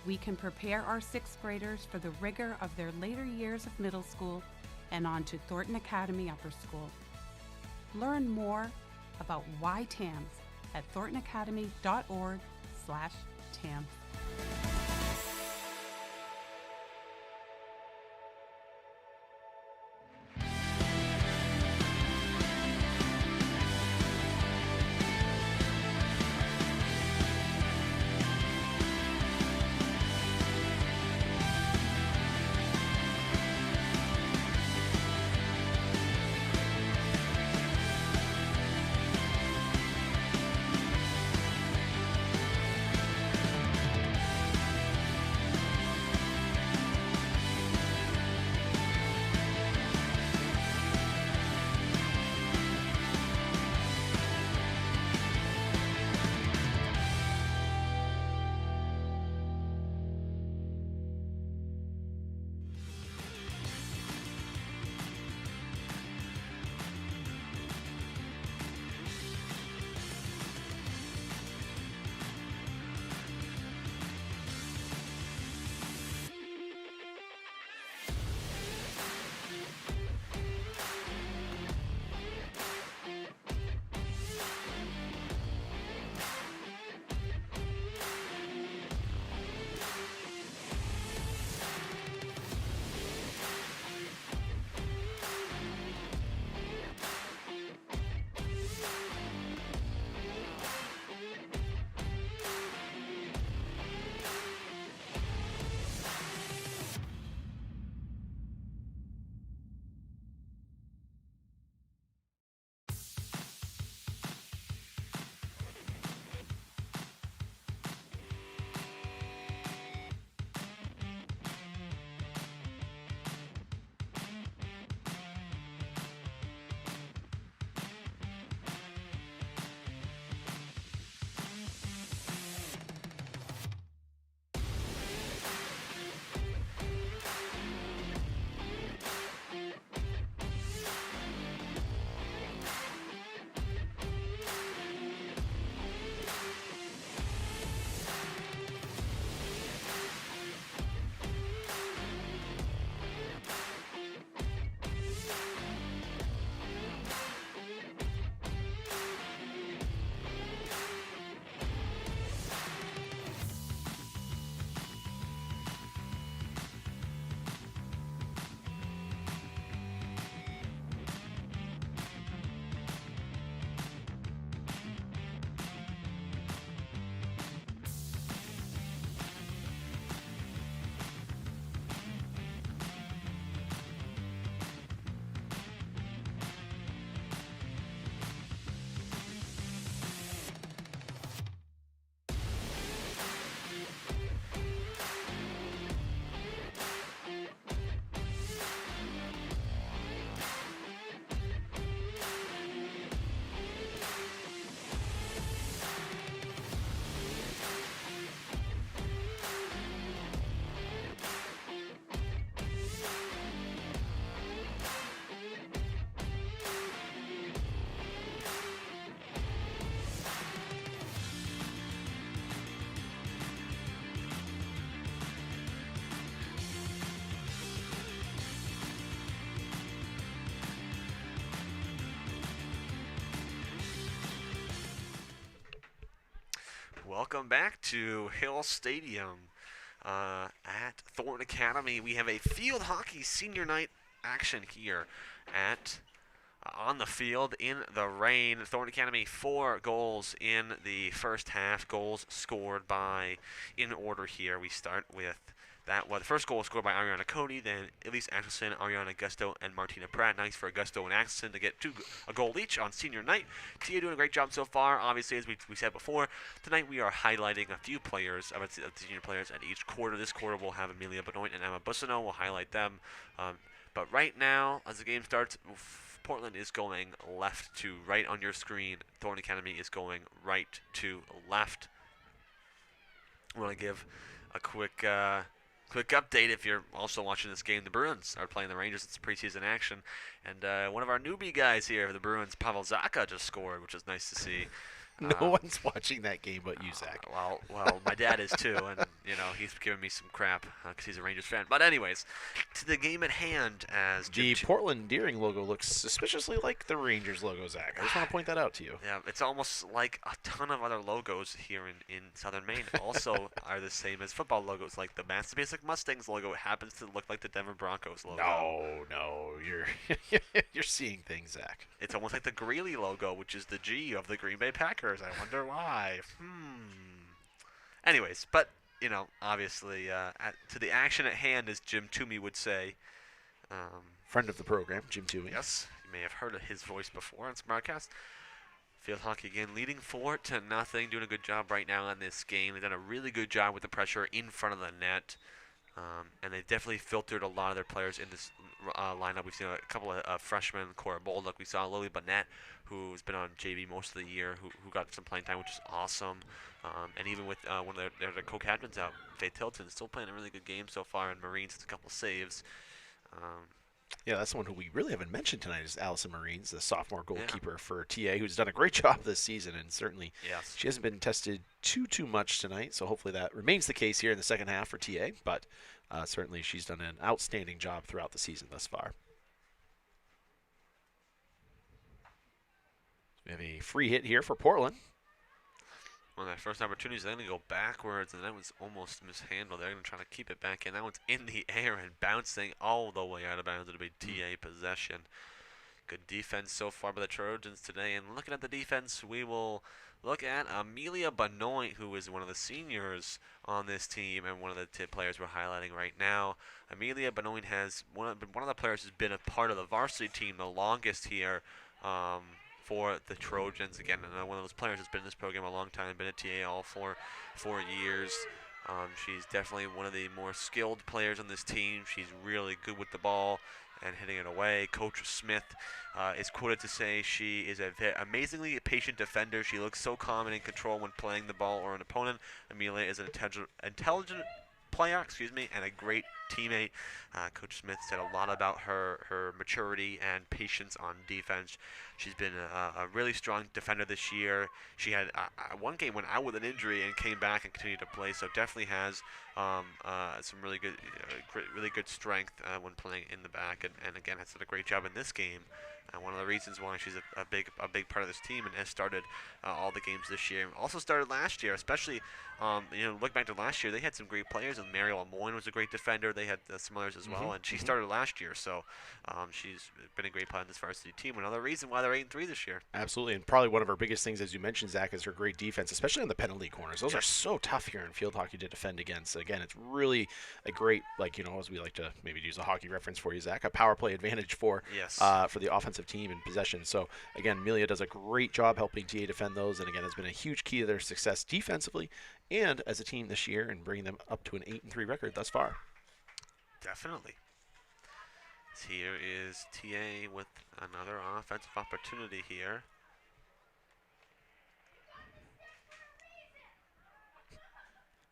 Speaker 9: we can prepare our 6th graders for the rigor of their later years of middle school and on to Thornton Academy Upper School. Learn more about YTAMS at thorntonacademy.org/TAMS.
Speaker 1: welcome back to Hill Stadium at Thornton Academy. We have a field hockey senior night action here at on the field in the rain. Thornton Academy 4 goals in the first half. Goals scored by, in order here, we start with the first goal was scored by Ariana Cody, then Elise Axelson, Ariana Gusto, and Martina Pratt. Nice for Gusto and Axelson to get a goal each on senior night. TA doing a great job so far. Obviously, as we said before, tonight we are highlighting a few players, of the senior players at each quarter. This quarter we'll have Amelia Benoit and Amelia Benoit. We'll highlight them. But right now, as the game starts, Portland is going left to right on your screen. Thornton Academy is going right to left. I want to give a quick update if you're also watching this game. The Bruins are playing the Rangers. It's preseason action. And one of our newbie guys here for the Bruins, Pavel Zacha, just scored, which is nice to see.
Speaker 2: No one's watching that game but you, Zach.
Speaker 1: Well, my dad is too, and he's giving me some crap because he's a Rangers fan. But anyways, to the game at hand, as
Speaker 2: the Portland Deering logo looks suspiciously like the Rangers logo, Zach. I just want to point that out to you.
Speaker 1: Yeah, it's almost like a ton of other logos here in Southern Maine also are the same as football logos. Like the Master Basic Mustangs logo happens to look like the Denver Broncos logo.
Speaker 2: No, you're seeing things, Zach.
Speaker 1: It's almost like the Greeley logo, which is the G of the Green Bay Packers. I wonder why. Anyways, but obviously, to the action at hand, as Jim Toomey would say.
Speaker 2: Friend of the program, Jim Toomey.
Speaker 1: Yes, you may have heard of his voice before on this broadcast. Field hockey again, leading 4-0, doing a good job right now in this game. They've done a really good job with the pressure in front of the net. And they've definitely filtered a lot of their players in this lineup. We've seen a couple of freshmen, Cora Bolduc. We saw Lily Banette, who's been on JV most of the year, who got some playing time, which is awesome. And even with one of their co-captains out, Faith Tillerson, still playing a really good game so far, and Marines has a couple saves.
Speaker 2: Yeah, that's the one who we really haven't mentioned tonight is Allison Marines, the sophomore goalkeeper for TA, who's done a great job this season, and certainly she hasn't been tested too much tonight, so hopefully that remains the case here in the second half for TA, but certainly she's done an outstanding job throughout the season thus far. We have a free hit here for Portland.
Speaker 1: One of their first opportunities, they're going to go backwards, and that was almost mishandled. They're going to try to keep it back in. That one's in the air and bouncing all the way out of bounds. It'll be TA possession. Good defense so far by the Trojans today. And looking at the defense, we will look at Amelia Benoit, who is one of the seniors on this team and one of the players we're highlighting right now. Amelia Benoit has one of the players who's been a part of the varsity team the longest here. For the Trojans, again, one of those players has been in this program a long time, been at TA all for 4 years. She's definitely one of the more skilled players on this team. She's really good with the ball and hitting it away. Coach Smith is quoted to say she is an amazingly patient defender. She looks so calm and in control when playing the ball or an opponent. Amelia is an intelligent player, and a great teammate. Coach Smith said a lot about her maturity and patience on defense. She's been a really strong defender this year. She had one game went out with an injury and came back and continued to play, so definitely has some really good strength when playing in the back, and again has done a great job in this game. One of the reasons why she's a big part of this team and has started all the games this year. Also started last year, especially look back to last year, they had some great players, and Mariel Lemoyne was a great defender. They had some others as well, and she started last year, so she's been a great player in this varsity team. Another reason why they're 8-3 this year.
Speaker 2: Absolutely, and probably one of our biggest things, as you mentioned, Zach, is her great defense, especially on the penalty corners. Those are so tough here in field hockey to defend against. Again, it's really a great, as we like to maybe use a hockey reference for you, Zach, a power play advantage for the offensive team in possession. So again, Amelia does a great job helping TA defend those, and again has been a huge key to their success defensively and as a team this year, and bringing them up to an 8-3 record thus far.
Speaker 1: Definitely. Here is TA with another offensive opportunity here.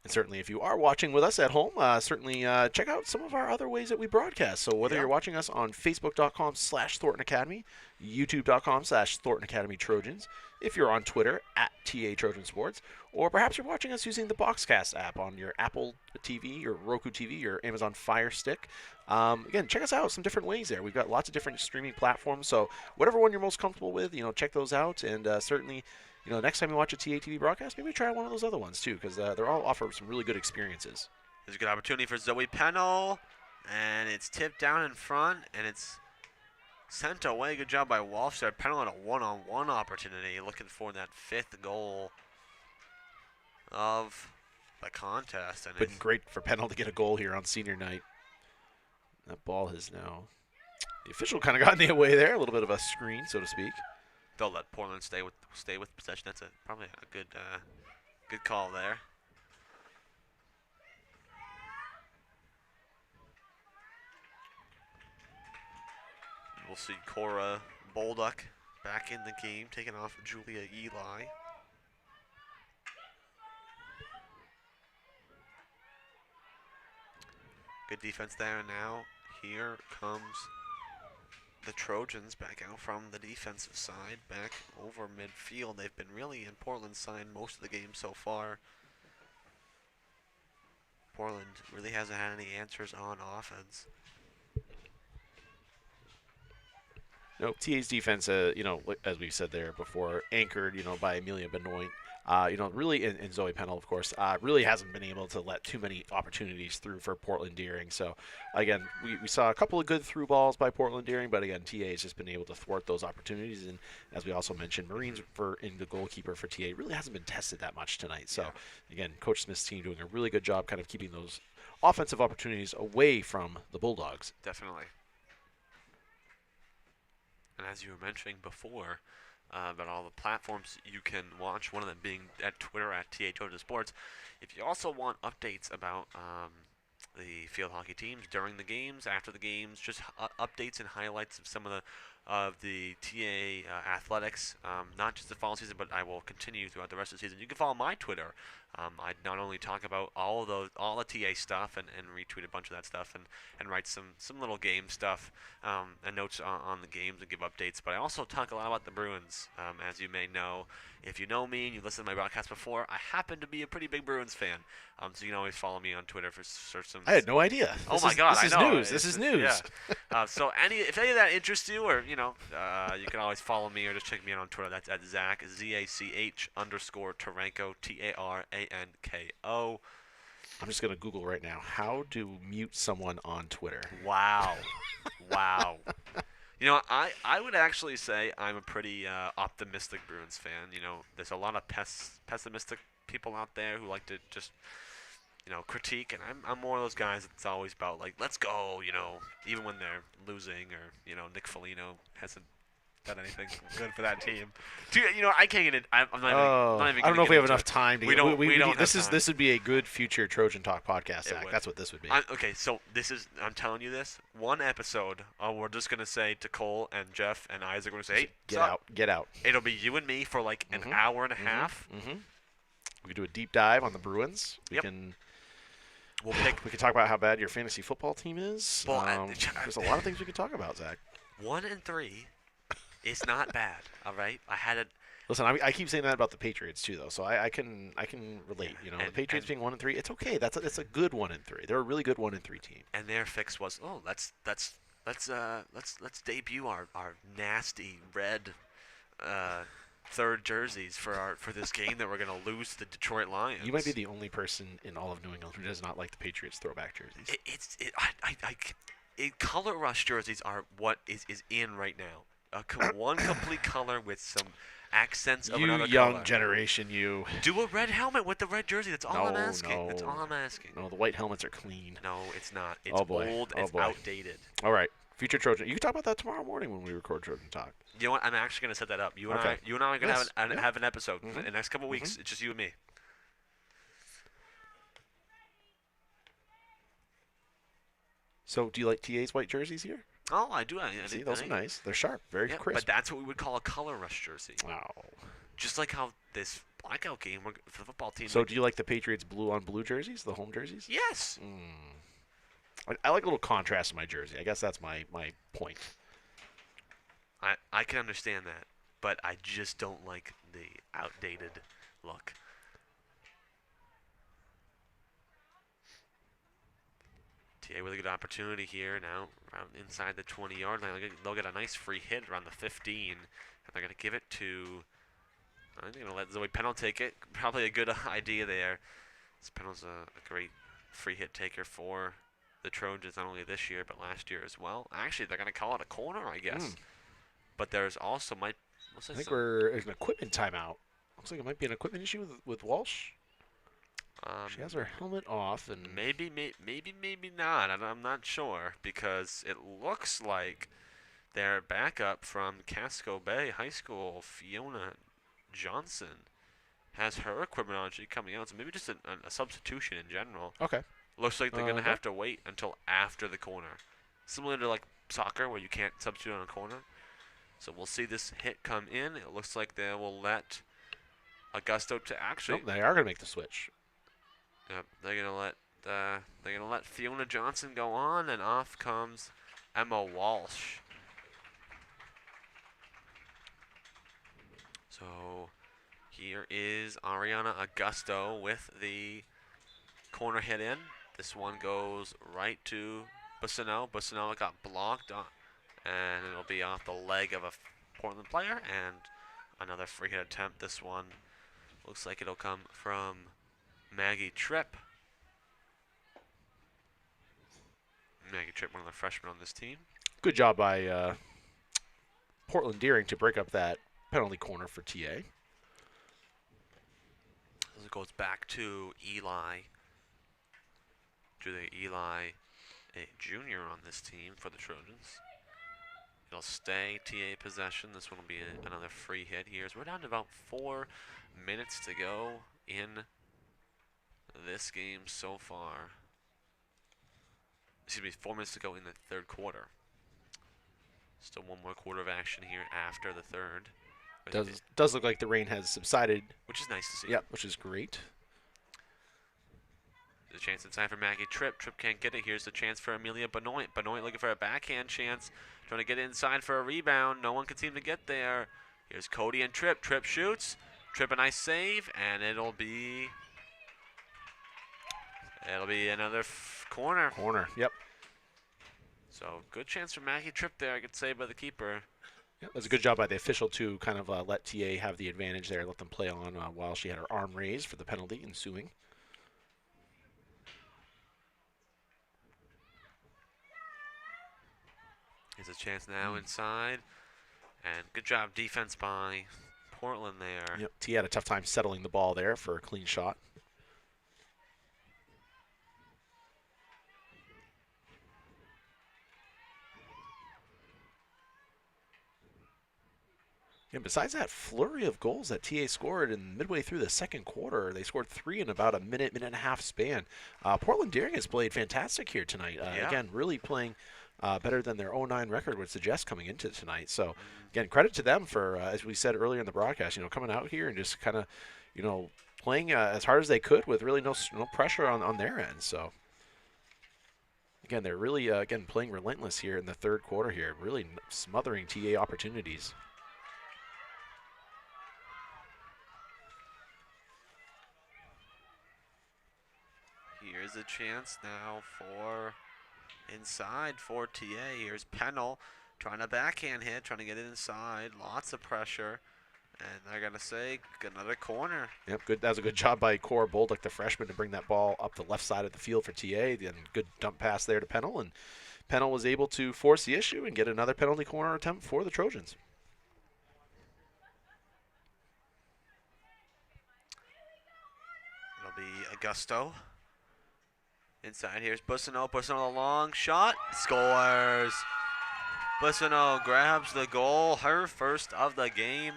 Speaker 2: And certainly, if you are watching with us at home, certainly check out some of our other ways that we broadcast. So whether you're watching us on Facebook.com/Thornton Academy, YouTube.com/Thornton Academy Trojans, if you're on Twitter @TA Trojan Sports, or perhaps you're watching us using the Boxcast app on your Apple TV, your Roku TV, your Amazon Fire Stick. Again, check us out some different ways there. We've got lots of different streaming platforms, so whatever one you're most comfortable with, check those out, and certainly next time you watch a TA TV broadcast, maybe try one of those other ones too, because they're all offer some really good experiences.
Speaker 1: There's a good opportunity for Zoe Pennell, and it's tipped down in front, and it's sent away. Good job by Walsh there. Pennell had a one-on-one opportunity, looking for that 5th goal of the contest. And
Speaker 2: But great for Pennell to get a goal here on senior night. That ball has now, the official kind of got in the way there, a little bit of a screen, so to speak.
Speaker 1: They'll let Portland stay with possession. That's probably a good good call there. We'll see Cora Bolduck back in the game, taking off Julia Eli. Good defense there. Now here comes the Trojans back out from the defensive side, back over midfield. They've been really in Portland's side most of the game so far. Portland really hasn't had any answers on offense.
Speaker 2: No, TA's defense, as we said there before, anchored, by Amelia Benoit. Really, and Zoe Pennell, of course, really hasn't been able to let too many opportunities through for Portland Deering. So, again, we saw a couple of good through balls by Portland Deering, but again, TA has just been able to thwart those opportunities. And as we also mentioned, Marines in the goalkeeper for TA really hasn't been tested that much tonight. So, again, Coach Smith's team doing a really good job kind of keeping those offensive opportunities away from the Bulldogs.
Speaker 1: Definitely. And as you were mentioning before, about all the platforms you can watch, one of them being at Twitter at TA Trojans Sports. If you also want updates about the field hockey teams during the games, after the games, just updates and highlights of some of the TA athletics, not just the fall season, but I will continue throughout the rest of the season. You can follow my Twitter. I not only talk about all the TA stuff and retweet a bunch of that stuff and write some little game stuff and notes on the games and give updates, but I also talk a lot about the Bruins. As you may know, if you know me and you listened to my broadcast before, I happen to be a pretty big Bruins fan. So you can always follow me on Twitter for some.
Speaker 2: I had no idea.
Speaker 1: Oh my God!
Speaker 2: This is news. This is news.
Speaker 1: Yeah. So if any of that interests you, or you can always follow me or just check me out on Twitter. That's at Zach ZACH_Taranko TARANKO.
Speaker 2: I'm just gonna Google right now how to mute someone on Twitter.
Speaker 1: Wow. Wow. I would actually say I'm a pretty optimistic Bruins fan. There's a lot of pessimistic people out there who like to just, critique, and I'm one of those guys that's always about, like, let's go, even when they're losing or, Nick Foligno hasn't done anything good for that team. I can't get it. I'm not even
Speaker 2: I don't know if we have enough time to.
Speaker 1: We don't.
Speaker 2: This would be a good future Trojan Talk podcast, Zach. That's what this would be.
Speaker 1: Okay, so I'm telling you this. One episode, we're just gonna say to Cole and Jeff and Isaac, we're gonna say, hey,
Speaker 2: get out.
Speaker 1: It'll be you and me for like an hour and a half.
Speaker 2: Mm-hmm. We could do a deep dive on the Bruins. We can talk about how bad your fantasy football team is.
Speaker 1: Well,
Speaker 2: there's a lot of things we could talk about, Zach.
Speaker 1: 1-3. It's not bad, all right? I had it.
Speaker 2: Listen, I keep saying that about the Patriots too, though, so I can relate. The Patriots being 1-3, it's okay. It's a good 1-3. They're a really good 1-3 team.
Speaker 1: And their fix was, let's debut our nasty red third jerseys for this game that we're gonna lose to the Detroit Lions.
Speaker 2: You might be the only person in all of New England who does not like the Patriots throwback jerseys.
Speaker 1: Color rush jerseys are what is in right now. One complete color with some accents of another color.
Speaker 2: You young generation, you.
Speaker 1: Do a red helmet with the red jersey. That's all I'm asking. That's all I'm asking.
Speaker 2: No, the white helmets are clean.
Speaker 1: No, it's not. It's old. It's outdated.
Speaker 2: All right. Future Trojan. You can talk about that tomorrow morning when we record Trojan Talk.
Speaker 1: You know what? I'm actually going to set that up. You and I are going to have an episode in the next couple weeks. It's just you and me.
Speaker 2: So, do you like TA's white jerseys here?
Speaker 1: Oh, I do.
Speaker 2: See, those are nice. They're sharp, very crisp.
Speaker 1: But that's what we would call a color rush jersey.
Speaker 2: Wow.
Speaker 1: Just like how this blackout game for the football team.
Speaker 2: So, do you like the Patriots blue on blue jerseys, the home jerseys?
Speaker 1: Yes.
Speaker 2: I like a little contrast in my jersey. I guess that's my point.
Speaker 1: I can understand that, but I just don't like the outdated look. TA with a good opportunity here now, around inside the 20-yard line. They'll get a nice free hit around the 15, and they're going to give it to I think I'm going to let Zoe Pennell take it. Probably a good idea there. This Pennell's a great free hit taker for the Trojans, not only this year, but last year as well. Actually, they're going to call it a corner, I guess. But there's also I
Speaker 2: think we're an equipment timeout. Looks like it might be an equipment issue with Walsh. She has her helmet off, and
Speaker 1: maybe not. I'm not sure, because it looks like their backup from Casco Bay High School, Fiona Johnson, has her equipment on. She's coming out, so maybe just a substitution in general.
Speaker 2: Okay.
Speaker 1: Looks like they're going to have to wait until after the corner, similar to like soccer where you can't substitute on a corner. So we'll see this hit come in. It looks like they will let Augusto to actually.
Speaker 2: Nope, they are going to make the switch.
Speaker 1: Yep, they're gonna let Fiona Johnson go on, and off comes Emma Walsh. So here is Ariana Augusto with the corner hit in. This one goes right to Bissonnette. Bissonnette got blocked on, and it'll be off the leg of a Portland player, and another free hit attempt. This one looks like it'll come from Maggie Tripp. Maggie Tripp, one of the freshmen on this team.
Speaker 2: Good job by Portland Deering to break up that penalty corner for TA.
Speaker 1: As it goes back to Eli. Eli, a junior on this team for the Trojans. It'll stay TA possession. This one will be another free hit here. So we're down to about 4 minutes to go in this game so far. Excuse me, 4 minutes to go in the third quarter. Still one more quarter of action here after the third.
Speaker 2: Does look like the rain has subsided.
Speaker 1: Which is nice to see.
Speaker 2: Yep, which is great.
Speaker 1: There's a chance inside for Maggie Tripp. Tripp can't get it. Here's the chance for Amelia Benoit. Benoit looking for a backhand chance. Trying to get inside for a rebound. No one can seem to get there. Here's Cody and Tripp. Tripp shoots. Tripp a nice save, and it'll be another corner.
Speaker 2: Corner, yep.
Speaker 1: So good chance for Maggie Tripp there, I could say, by the keeper.
Speaker 2: Yep, that's a good job by the official to kind of let TA have the advantage there, let them play on while she had her arm raised for the penalty ensuing.
Speaker 1: Here's a chance now inside. And good job defense by Portland there.
Speaker 2: Yep, T had a tough time settling the ball there for a clean shot. And besides that flurry of goals that TA scored in midway through the second quarter, they scored 3 in about a minute and a half span. Portland Deering has played fantastic here tonight. Again, really playing better than their 0-9 record would suggest coming into tonight. So, again, credit to them for, as we said earlier in the broadcast, coming out here and just kind of, playing as hard as they could with really no pressure on their end. So, again, they're really, playing relentless here in the third quarter here, really smothering TA opportunities.
Speaker 1: Here's a chance now for inside for TA. Here's Pennell trying to backhand hit, trying to get it inside. Lots of pressure. And they're going to say another corner.
Speaker 2: Yep, good. That was a good job by Cora Bolduc, the freshman, to bring that ball up the left side of the field for TA. And good dump pass there to Pennell. And Pennell was able to force the issue and get another penalty corner attempt for the Trojans.
Speaker 1: It'll be Augusto. Inside here's Bissonnette. Bissonnette a long shot. Scores. Bissonnette grabs the goal. Her first of the game.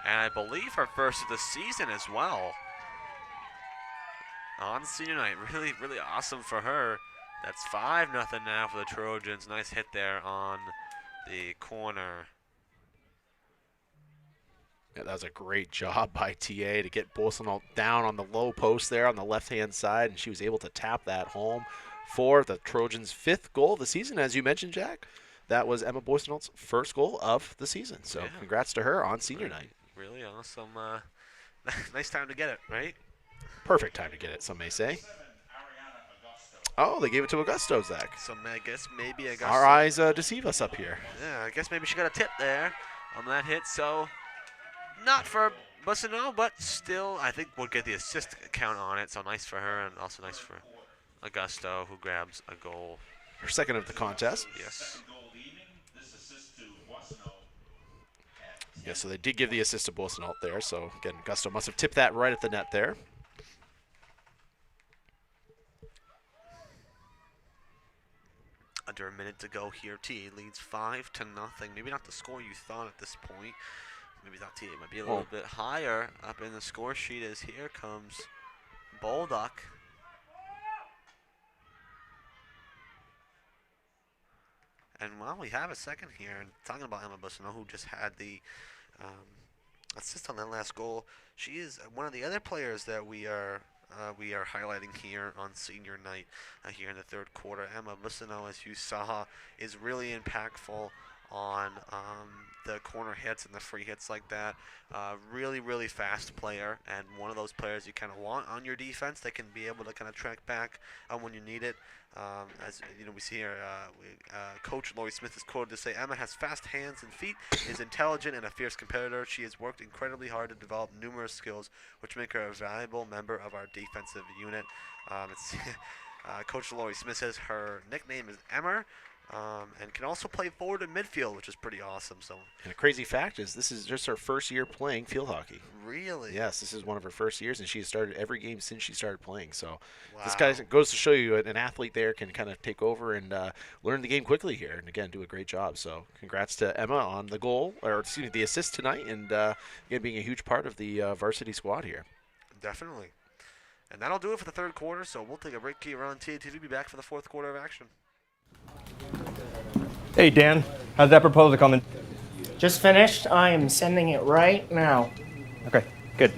Speaker 1: And I believe her first of the season as well. On senior night. Really, really awesome for her. That's 5-0 now for the Trojans. Nice hit there on the corner.
Speaker 2: Yeah, that was a great job by TA to get Bissonnette down on the low post there on the left-hand side, and she was able to tap that home for the Trojans' 5th goal of the season. As you mentioned, Jack, that was Emma Bissonnette's first goal of the season. So congrats to her on senior night.
Speaker 1: Really awesome. Nice time to get it, right?
Speaker 2: Perfect time to get it, some may say. Oh, they gave it to Augusto, Zach.
Speaker 1: So I guess maybe Augusto.
Speaker 2: Our eyes deceive us up here.
Speaker 1: Yeah, I guess maybe she got a tip there on that hit. So not for Bussino, but still, I think we'll get the assist count on it. So nice for her, and also nice for Augusto, who grabs a goal.
Speaker 2: Her second of the contest.
Speaker 1: Yes.
Speaker 2: Yeah, so they did give the assist to Bolsonaro there. So, again, Augusto must have tipped that right at the net there.
Speaker 1: Under a minute to go here. TA leads 5-0. Maybe not the score you thought at this point. Maybe thought TA might be a little bit higher up in the score sheet as here comes Bolduc. And, well, we have a second here. And talking about Emma Bussino, who just had the assist on that last goal. She is one of the other players that we are highlighting here on senior night here in the third quarter. Emma Bussino, as you saw, is really impactful on the corner hits and the free hits like that. Really, really fast player, and one of those players you kind of want on your defense that can be able to kind of track back when you need it. As you know, we see here, Coach Lori Smith is quoted to say, "Emma has fast hands and feet, is intelligent and a fierce competitor. She has worked incredibly hard to develop numerous skills, which make her a valuable member of our defensive unit." Coach Lori Smith says her nickname is Emmer. And can also play forward in midfield, which is pretty awesome. So,
Speaker 2: and a crazy fact is this is just her first year playing field hockey.
Speaker 1: Really?
Speaker 2: Yes, this is one of her first years, and she has started every game since she started playing. So
Speaker 1: wow.
Speaker 2: This guy goes to show you an athlete there can kind of take over and learn the game quickly here, and again do a great job. So congrats to Emma on the goal, or excuse me, the assist tonight, and again being a huge part of the varsity squad here.
Speaker 1: Definitely. And that'll do it for the third quarter. So we'll take a break here on TATV. Be back for the fourth quarter of action.
Speaker 4: Hey, Dan, how's that proposal coming?
Speaker 5: Just finished. I am sending it right now.
Speaker 4: Okay, good.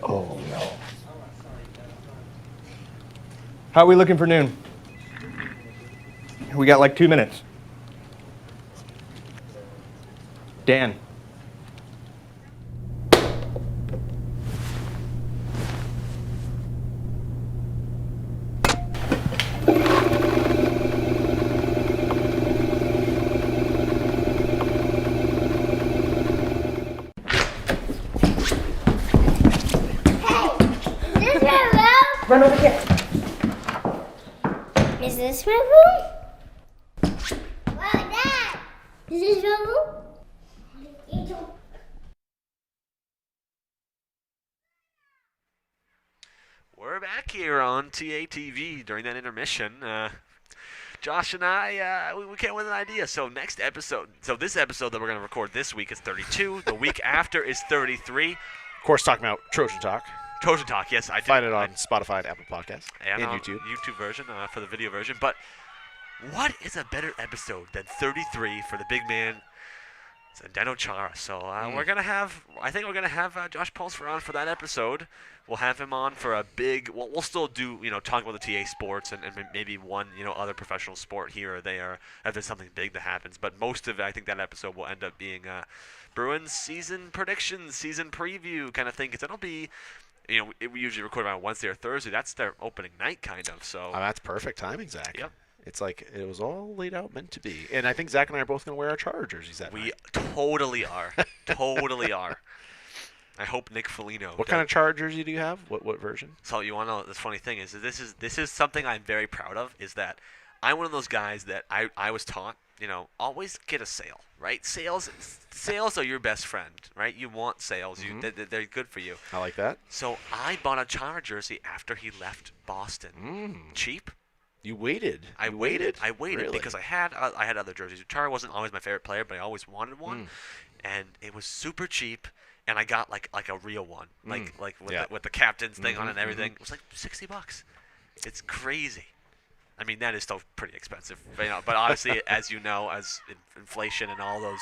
Speaker 4: Oh, no. How are we looking for noon? We got like 2 minutes. Dan.
Speaker 5: Run over here.
Speaker 6: Is this my room? Well, Dad, is this your room?
Speaker 1: We're back here on TATV during that intermission. Josh and I, we came with an idea. So this episode that we're going to record this week is 32. The week after is 33.
Speaker 2: Of course, talking about Trojan Talk.
Speaker 1: Trojan Talk, yes, I did.
Speaker 2: Find it on Spotify and Apple Podcasts and YouTube.
Speaker 1: YouTube version for the video version. But what is a better episode than 33 for the big man, Zdeno Chara? So we're gonna have, I think we're gonna have Josh Pulsfer on for that episode. We'll have him on for a big. We'll still do talk about the TA sports and maybe one other professional sport here or there if there's something big that happens. But most of it, I think that episode will end up being Bruins season predictions, season preview kind of thing. Because it'll be. We usually record around Wednesday or Thursday. That's their opening night, kind of. So
Speaker 2: that's perfect timing, Zach.
Speaker 1: Yep.
Speaker 2: It's like it was all laid out meant to be. And I think Zach and I are both going to wear our Charger jerseys that night.
Speaker 1: We totally are. Totally are. I hope Nick Foligno.
Speaker 2: What kind of Charger jersey do you have? What version?
Speaker 1: So you want to know, the funny thing is this is something I'm very proud of, is that I'm one of those guys that I was taught, always get a sale, right? Sales are your best friend, right? You want sales. Mm-hmm. They're good for you.
Speaker 2: I like that.
Speaker 1: So I bought a Chara jersey after he left Boston. Cheap.
Speaker 2: You waited.
Speaker 1: I waited
Speaker 2: really?
Speaker 1: Because I had other jerseys. Chara wasn't always my favorite player, but I always wanted one, and it was super cheap. And I got like a real one, like with the captain's thing on it and everything. It was like $60. It's crazy. I mean, that is still pretty expensive, but obviously, as you know, as inflation and all those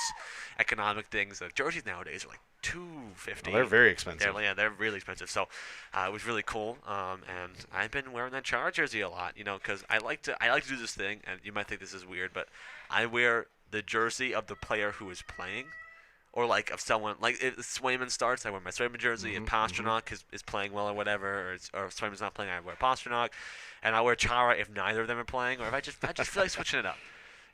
Speaker 1: economic things, the jerseys nowadays are like $250.
Speaker 2: Well, they're very expensive.
Speaker 1: They're really expensive. So it was really cool, and I've been wearing that Chara jersey a lot, because I like to do this thing, and you might think this is weird, but I wear the jersey of the player who is playing or like if someone like if Swayman starts, I wear my Swayman jersey. If Pasternak is playing well or whatever, or if Swayman's not playing, I wear Pasternak, and I wear Chara if neither of them are playing, or if I just feel like switching it up.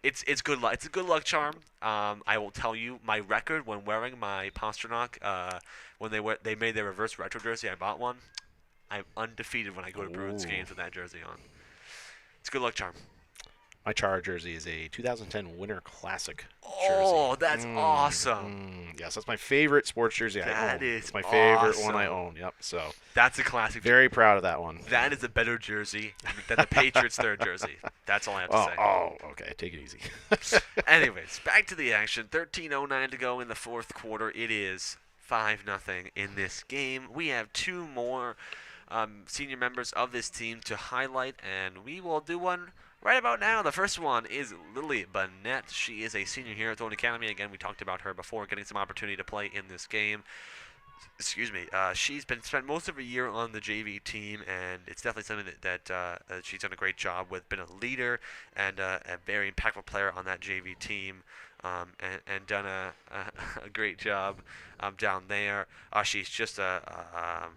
Speaker 1: It's good luck. It's a good luck charm. I will tell you my record when wearing my Pasternak. When they made their reverse retro jersey, I bought one. I'm undefeated when I go to Bruins games with that jersey on. It's a good luck charm.
Speaker 2: My Chara jersey is a 2010 Winter Classic jersey.
Speaker 1: Oh, that's awesome.
Speaker 2: Yes, that's my favorite sports jersey I own.
Speaker 1: That is
Speaker 2: It's my favorite
Speaker 1: awesome.
Speaker 2: one I own. Yep. So
Speaker 1: that's a classic.
Speaker 2: Very proud of that one.
Speaker 1: That is a better jersey than the Patriots' third jersey. That's all I have to say.
Speaker 2: Oh, okay. Take it easy.
Speaker 1: Anyways, back to the action. 13:09 to go in the fourth quarter. It is 5-0 in this game. We have two more senior members of this team to highlight, and we will do one right about now. The first one is Lily Banette. She is a senior here at Thornton Academy. Again, we talked about her before, getting some opportunity to play in this game. Excuse me. She's been spent most of her year on the JV team, and it's definitely something that she's done a great job with. Been a leader and a very impactful player on that JV team, and done a great job down there. She's just a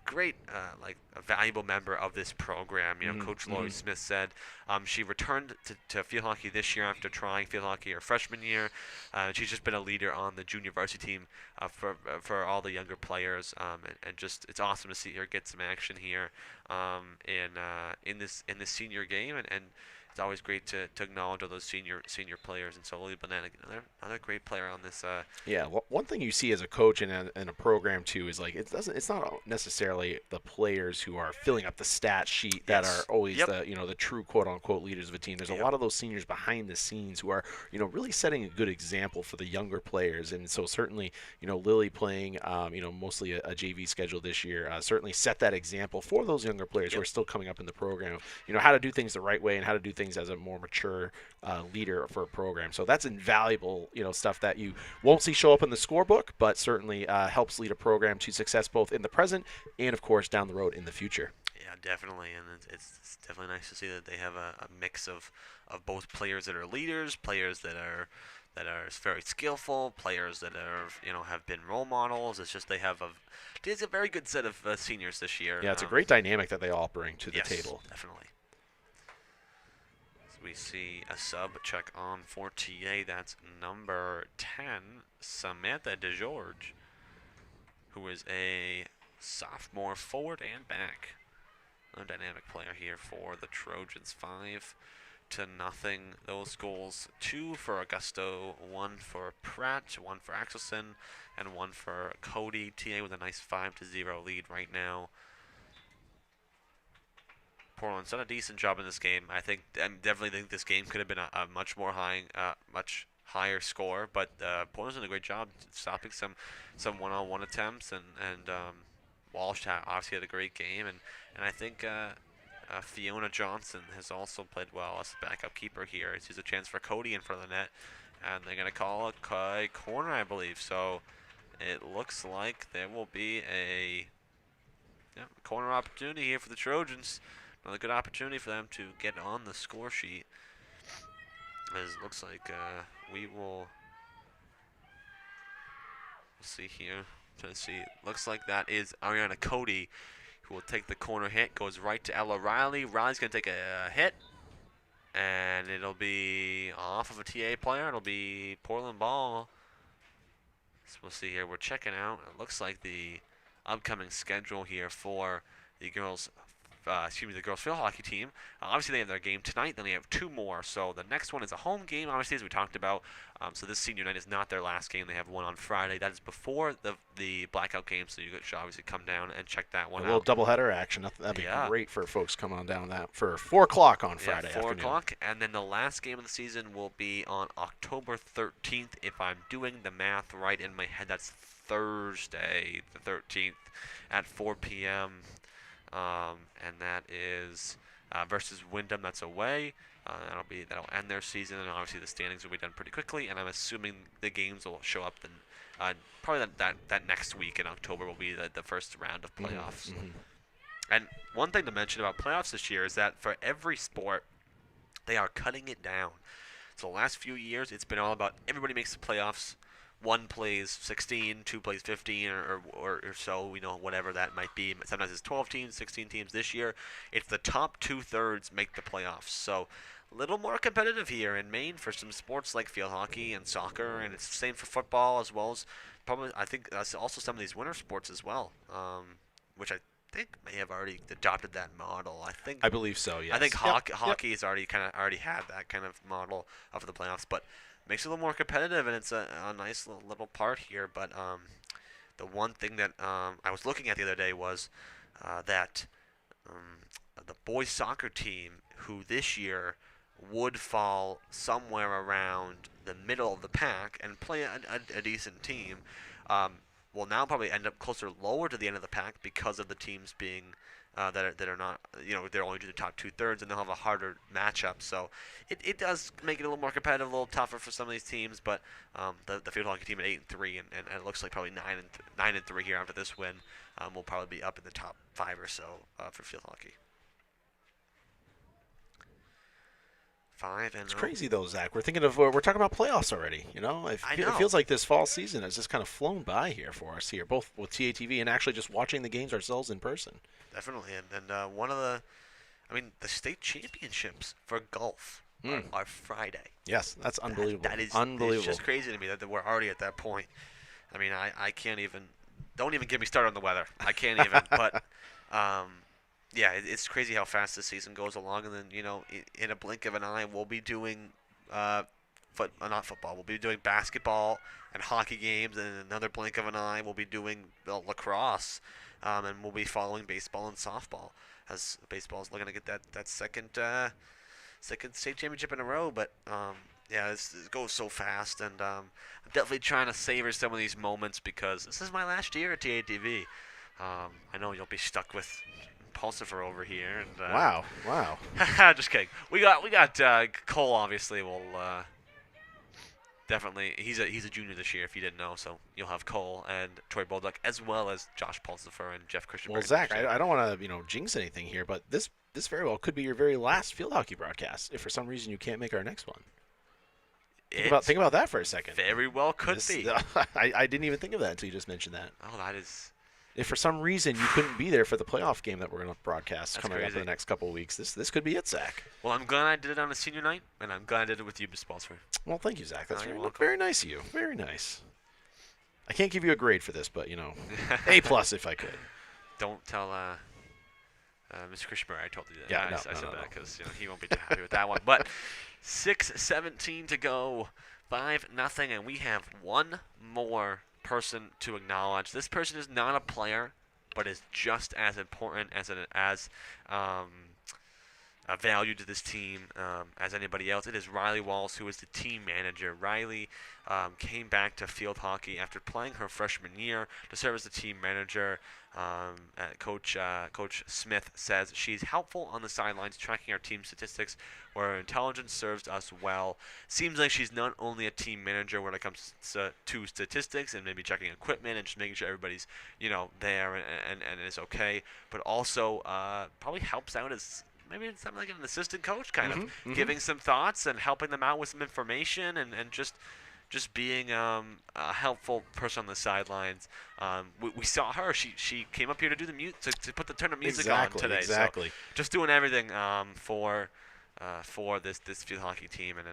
Speaker 1: great, a valuable member of this program. Coach Laurie Smith said she returned to field hockey this year after trying field hockey her freshman year. She's just been a leader on the junior varsity team for all the younger players, and just it's awesome to see her get some action here in this senior game, and it's always great to acknowledge all those senior players. And so Lily Banette, another great player on this.
Speaker 2: Yeah, one thing you see as a coach and a program too is like it's not necessarily the players who are filling up the stat sheet that are always the true quote unquote leaders of a team. There's a lot of those seniors behind the scenes who are really setting a good example for the younger players. And so certainly Lily playing mostly a JV schedule this year certainly set that example for those younger players who are still coming up in the program. How to do things the right way and how to do things as a more mature leader for a program. So that's invaluable, stuff that you won't see show up in the scorebook, but certainly helps lead a program to success both in the present and, of course, down the road in the future.
Speaker 1: Yeah, definitely, and it's definitely nice to see that they have a mix of both players that are leaders, players that are very skillful, players that are have been role models. It's just there's a very good set of seniors this year.
Speaker 2: Yeah, it's a great dynamic that they all bring to the table.
Speaker 1: Definitely. We see a sub check on for TA. That's number 10, Samantha DeGeorge, who is a sophomore forward and back. Another dynamic player here for the Trojans. 5-0. Those goals: 2 for Augusto, 1 for Pratt, 1 for Axelson, and 1 for Cody. TA with a nice 5-0 lead right now. Portland's done a decent job in this game. I definitely think this game could have been a much higher score, but Portland's done a great job stopping some one-on-one attempts, and Walsh obviously had a great game, and I think Fiona Johnson has also played well as a backup keeper here. It's a chance for Cody in front of the net, and they're going to call a corner, I believe. So it looks like there will be a corner opportunity here for the Trojans. Another good opportunity for them to get on the score sheet. As it looks like we'll see here. Trying to see. Looks like that is Ariana Cody, who will take the corner hit. Goes right to Ella Riley. Riley's going to take a hit, and it'll be off of a TA player. It'll be Portland ball. So we'll see here. We're checking out. It looks like the upcoming schedule here for the girls' field hockey team. Obviously, they have their game tonight. Then they have 2 more. So the next one is a home game, obviously, as we talked about. So this senior night is not their last game. They have one on Friday. That is before the blackout game. So you should obviously come down and check that one out.
Speaker 2: A little doubleheader action. That'd be great for folks coming on down that for 4 o'clock on Friday afternoon.
Speaker 1: 4 o'clock. And then the last game of the season will be on October 13th. If I'm doing the math right in my head, that's Thursday the 13th at 4 p.m. And that is versus Wyndham. That's away. That'll end their season, and obviously the standings will be done pretty quickly. And I'm assuming the games will show up then. Probably that next week in October will be the first round of playoffs. Mm-hmm. And one thing to mention about playoffs this year is that for every sport, they are cutting it down. So the last few years, it's been all about everybody makes the playoffs. one plays 16, two plays 15, or so, whatever that might be. Sometimes it's 12 teams, 16 teams. This year, it's the top 2/3 make the playoffs. So a little more competitive here in Maine for some sports like field hockey and soccer, and it's the same for football as well as probably, I think, that's also some of these winter sports as well, which I think may have already adopted that model.
Speaker 2: I believe so, yes.
Speaker 1: I think hockey has already had that kind of model of the playoffs, but makes it a little more competitive, and it's a nice little part here. But the one thing that I was looking at the other day was that the boys soccer team, who this year would fall somewhere around the middle of the pack and play a decent team, will now probably end up closer lower to the end of the pack because of the teams being that are not, they're only do the top 2/3, and they'll have a harder matchup. So it does make it a little more competitive, a little tougher for some of these teams. But the field hockey team at 8-3, and it looks like probably 9-3 here after this win, will probably be up in the top 5 or so for field hockey. 5-0.
Speaker 2: It's crazy though, Zach. We're talking about playoffs already. It feels like this fall season has just kind of flown by here for us here, both with TATV and actually just watching the games ourselves in person.
Speaker 1: Definitely, and one of the state championships for golf are Friday.
Speaker 2: Yes, that's unbelievable.
Speaker 1: That is
Speaker 2: unbelievable.
Speaker 1: It's just crazy to me that we're already at that point. I mean, I can't even. Don't even get me started on the weather. I can't even. But yeah, it's crazy how fast the season goes along, and then in a blink of an eye, we'll be doing not football. We'll be doing basketball and hockey games, and in another blink of an eye, we'll be doing lacrosse, and we'll be following baseball and softball, as baseball is looking to get that second state championship in a row. But yeah, it goes so fast, and I'm definitely trying to savor some of these moments because this is my last year at TATV. I know you'll be stuck with Pulsifer over here. And,
Speaker 2: wow.
Speaker 1: Just kidding. We got Cole. Obviously, will definitely. He's a junior this year, if you didn't know. So you'll have Cole and Troy Bolduc, as well as Josh Pulsifer and Jeff Christian.
Speaker 2: Well, Zach, I don't want to jinx anything here, but this very well could be your very last field hockey broadcast if for some reason you can't make our next one. Think about that for a second.
Speaker 1: Very well could be.
Speaker 2: I didn't even think of that until you just mentioned that.
Speaker 1: Oh, that is.
Speaker 2: If for some reason you couldn't be there for the playoff game that we're going to broadcast coming up in the next couple of weeks, this could be it, Zach.
Speaker 1: Well, I'm glad I did it on a senior night, and I'm glad I did it with you, Mr. Pulsifer.
Speaker 2: Well, thank you, Zach. That's very nice of you. Very nice. I can't give you a grade for this, but, A+ if I could.
Speaker 1: Don't tell Mr. Christian I told you that.
Speaker 2: Yeah,
Speaker 1: I said that because he won't be too happy with that one. But 6:17 to go, 5-0, and we have one more person to acknowledge. This person is not a player, but is just as important as a value to this team as anybody else. It is Riley Walsh, who is the team manager. Riley came back to field hockey after playing her freshman year to serve as the team manager. Coach Smith says she's helpful on the sidelines, tracking our team statistics, where her intelligence serves us well. Seems like she's not only a team manager when it comes to statistics and maybe checking equipment and just making sure everybody's there and is okay, but also probably helps out as maybe it's something like an assistant coach, kind of giving some thoughts and helping them out with some information and just being a helpful person on the sidelines. We saw her. She came up here to do the to put the turn of music on today.
Speaker 2: Exactly.
Speaker 1: So just doing everything for this field hockey team, and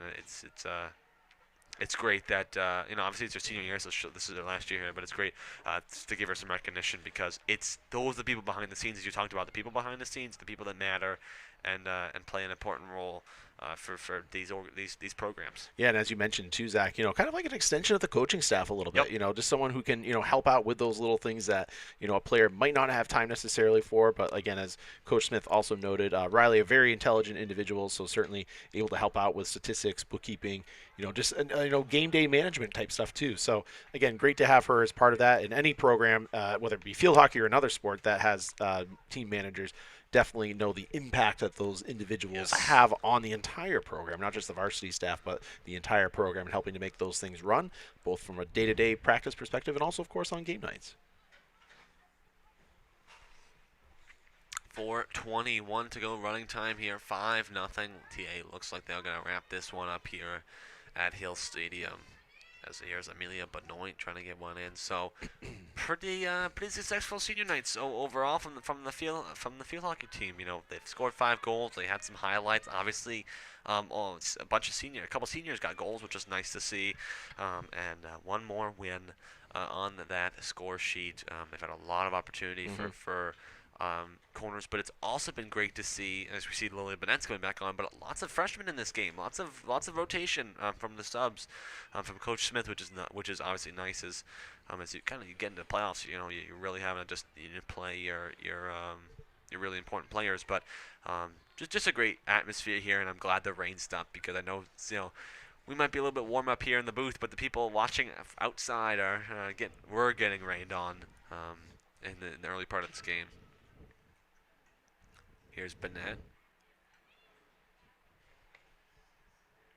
Speaker 1: it's great that obviously it's her senior year, so this is her last year here, but it's great to give her some recognition because those are the people behind the scenes, as you talked about, the people behind the scenes, the people that matter, and play an important role for these programs.
Speaker 2: Yeah, and as you mentioned too, Zach, kind of like an extension of the coaching staff a little bit. Just someone who can help out with those little things that a player might not have time necessarily for. But again, as Coach Smith also noted, Riley, a very intelligent individual, so certainly able to help out with statistics, bookkeeping, just game day management type stuff too. So again, great to have her as part of that in any program, whether it be field hockey or another sport that has team managers. Definitely know the impact that those individuals have on the entire program, not just the varsity staff, but the entire program, and helping to make those things run, both from a day-to-day practice perspective and also, of course, on game nights.
Speaker 1: 4:21 to go, running time here, 5-0. TA looks like they're going to wrap this one up here at Hill Stadium. As here's Amelia Benoit trying to get one in. So pretty successful senior nights overall from the field hockey team. You know, they've scored 5 goals. They had some highlights. Obviously, a couple seniors got goals, which is nice to see. And one more win on that score sheet. They've had a lot of opportunity for corners, but it's also been great to see, as we see Lily Banette's coming back on, but lots of freshmen in this game, lots of rotation from the subs, from Coach Smith, which is obviously nice as you get into the playoffs. You know, you're really having to just play your really important players, but just a great atmosphere here, and I'm glad the rain stopped because I know we might be a little bit warm up here in the booth, but the people watching outside were getting rained on in the early part of this game. Here's Banette.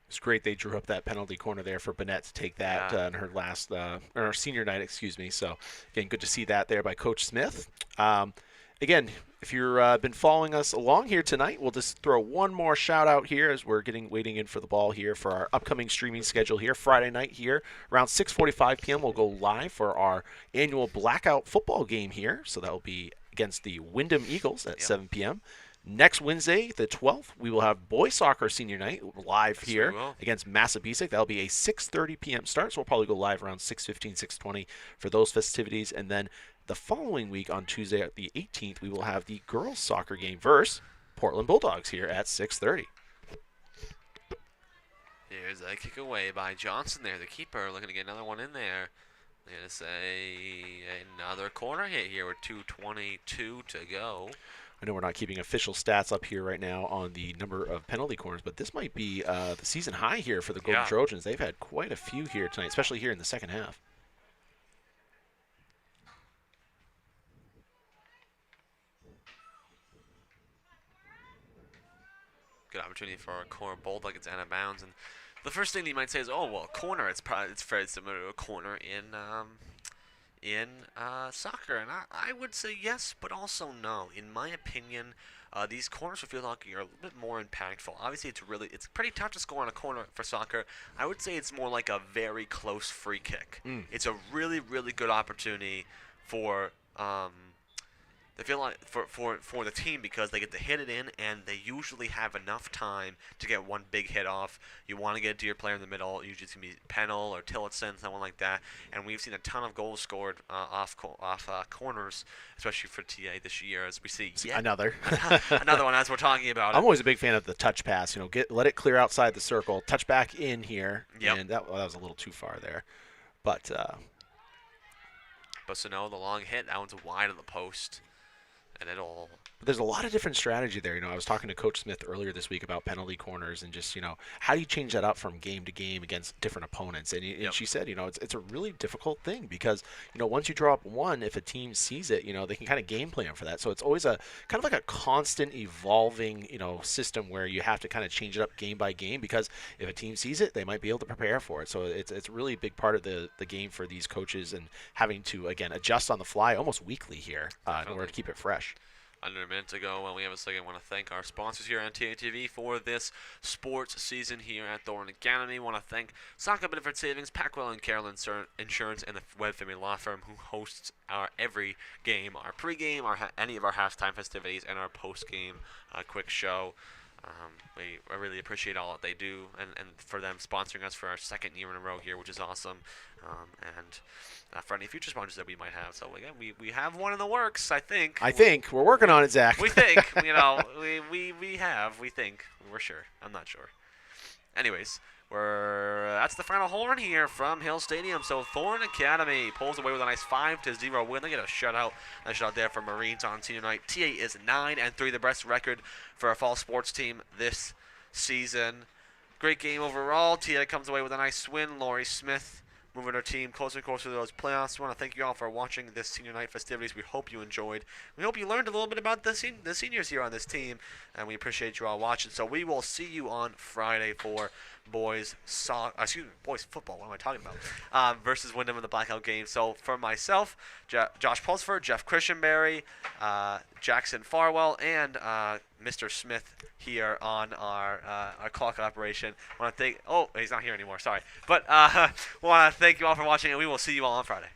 Speaker 2: It's great they drew up that penalty corner there for Banette to take that in her last or senior night, excuse me. So again, good to see that there by Coach Smith. Again, if you've been following us along here tonight, we'll just throw one more shout out here as we're waiting in for the ball here for our upcoming streaming schedule here. Friday night here around 6:45 p.m. we'll go live for our annual blackout football game here. So that will be against the Wyndham Eagles at 7 p.m. Next Wednesday, the 12th, we will have boys soccer senior night live here against Massabesic. That'll be a 6:30 p.m. start, so we'll probably go live around 6:15, 6:20 for those festivities. And then the following week on Tuesday, the 18th, we will have the girls soccer game versus Portland Bulldogs here at 6:30.
Speaker 1: Here's a kick away by Johnson there, the keeper, looking to get another one in there. I'm going to say another corner hit here with 2:22 to go.
Speaker 2: I know we're not keeping official stats up here right now on the number of penalty corners, but this might be the season high here for the Golden Trojans. They've had quite a few here tonight, especially here in the second half.
Speaker 1: Good opportunity for a corner bulldog. It's out of bounds, and the first thing that you might say is, "Oh well, corner. It's very similar to a corner in soccer," and I would say yes, but also no. In my opinion, these corners for field hockey are a little bit more impactful. Obviously, it's pretty tough to score on a corner for soccer. I would say it's more like a very close free kick. It's a really, really good opportunity for they feel like for the team because they get to hit it in, and they usually have enough time to get one big hit off. You want to get it to your player in the middle. Usually it's going to be Pennell or Tillerson, someone like that. And we've seen a ton of goals scored off corners, especially for TA this year, as we see
Speaker 2: another
Speaker 1: one as we're talking about.
Speaker 2: I'm always a big fan of the touch pass. You know, let it clear outside the circle, touch back in here, and that was a little too far there. But
Speaker 1: so no, the long hit, that one's wide of the post. And
Speaker 2: there's a lot of different strategy there. You know, I was talking to Coach Smith earlier this week about penalty corners and just, how do you change that up from game to game against different opponents? And she said, it's a really difficult thing because, once you draw up one, if a team sees it, they can kind of game plan for that. So it's always a kind of like a constant evolving, system where you have to kind of change it up game by game because if a team sees it, they might be able to prepare for it. So it's really a big part of the game for these coaches and having to, again, adjust on the fly almost weekly here in order to keep it fresh.
Speaker 1: Under a minute to go, and we have a second. I want to thank our sponsors here on TATV for this sports season here at Thorne Academy. I want to thank Soccer Benefit Savings, Packwell and Carroll Insurance, and the Webb Family Law Firm who hosts our every game, our pregame, any of our halftime festivities, and our postgame quick show. I really appreciate all that they do, and for them sponsoring us for our second year in a row here, which is awesome. And for any future sponsors that we might have. So again, we have one in the works, I think.
Speaker 2: We're working on it, Zach.
Speaker 1: We think, we think. We're sure. I'm not sure. Anyways, that's the final horn here from Hill Stadium. So Thorne Academy pulls away with a nice 5-0 win. They get a shutout. Nice shutout there for Marines on senior night. TA is 9-3, the best record for a fall sports team this season. Great game overall. TA comes away with a nice win. Laurie Smith moving our team closer and closer to those playoffs. We want to thank you all for watching this senior night festivities. We hope you enjoyed. We hope you learned a little bit about the seniors here on this team, and we appreciate you all watching. So we will see you on Friday for boys football. What am I talking about? Versus Wyndham in the blackout game. So for myself, Josh Pulsford, Jeff Christianberry, Jackson Farwell and Mr. Smith here on our clock operation. I want to thank. Oh, he's not here anymore. Sorry, but want to thank you all for watching, and we will see you all on Friday.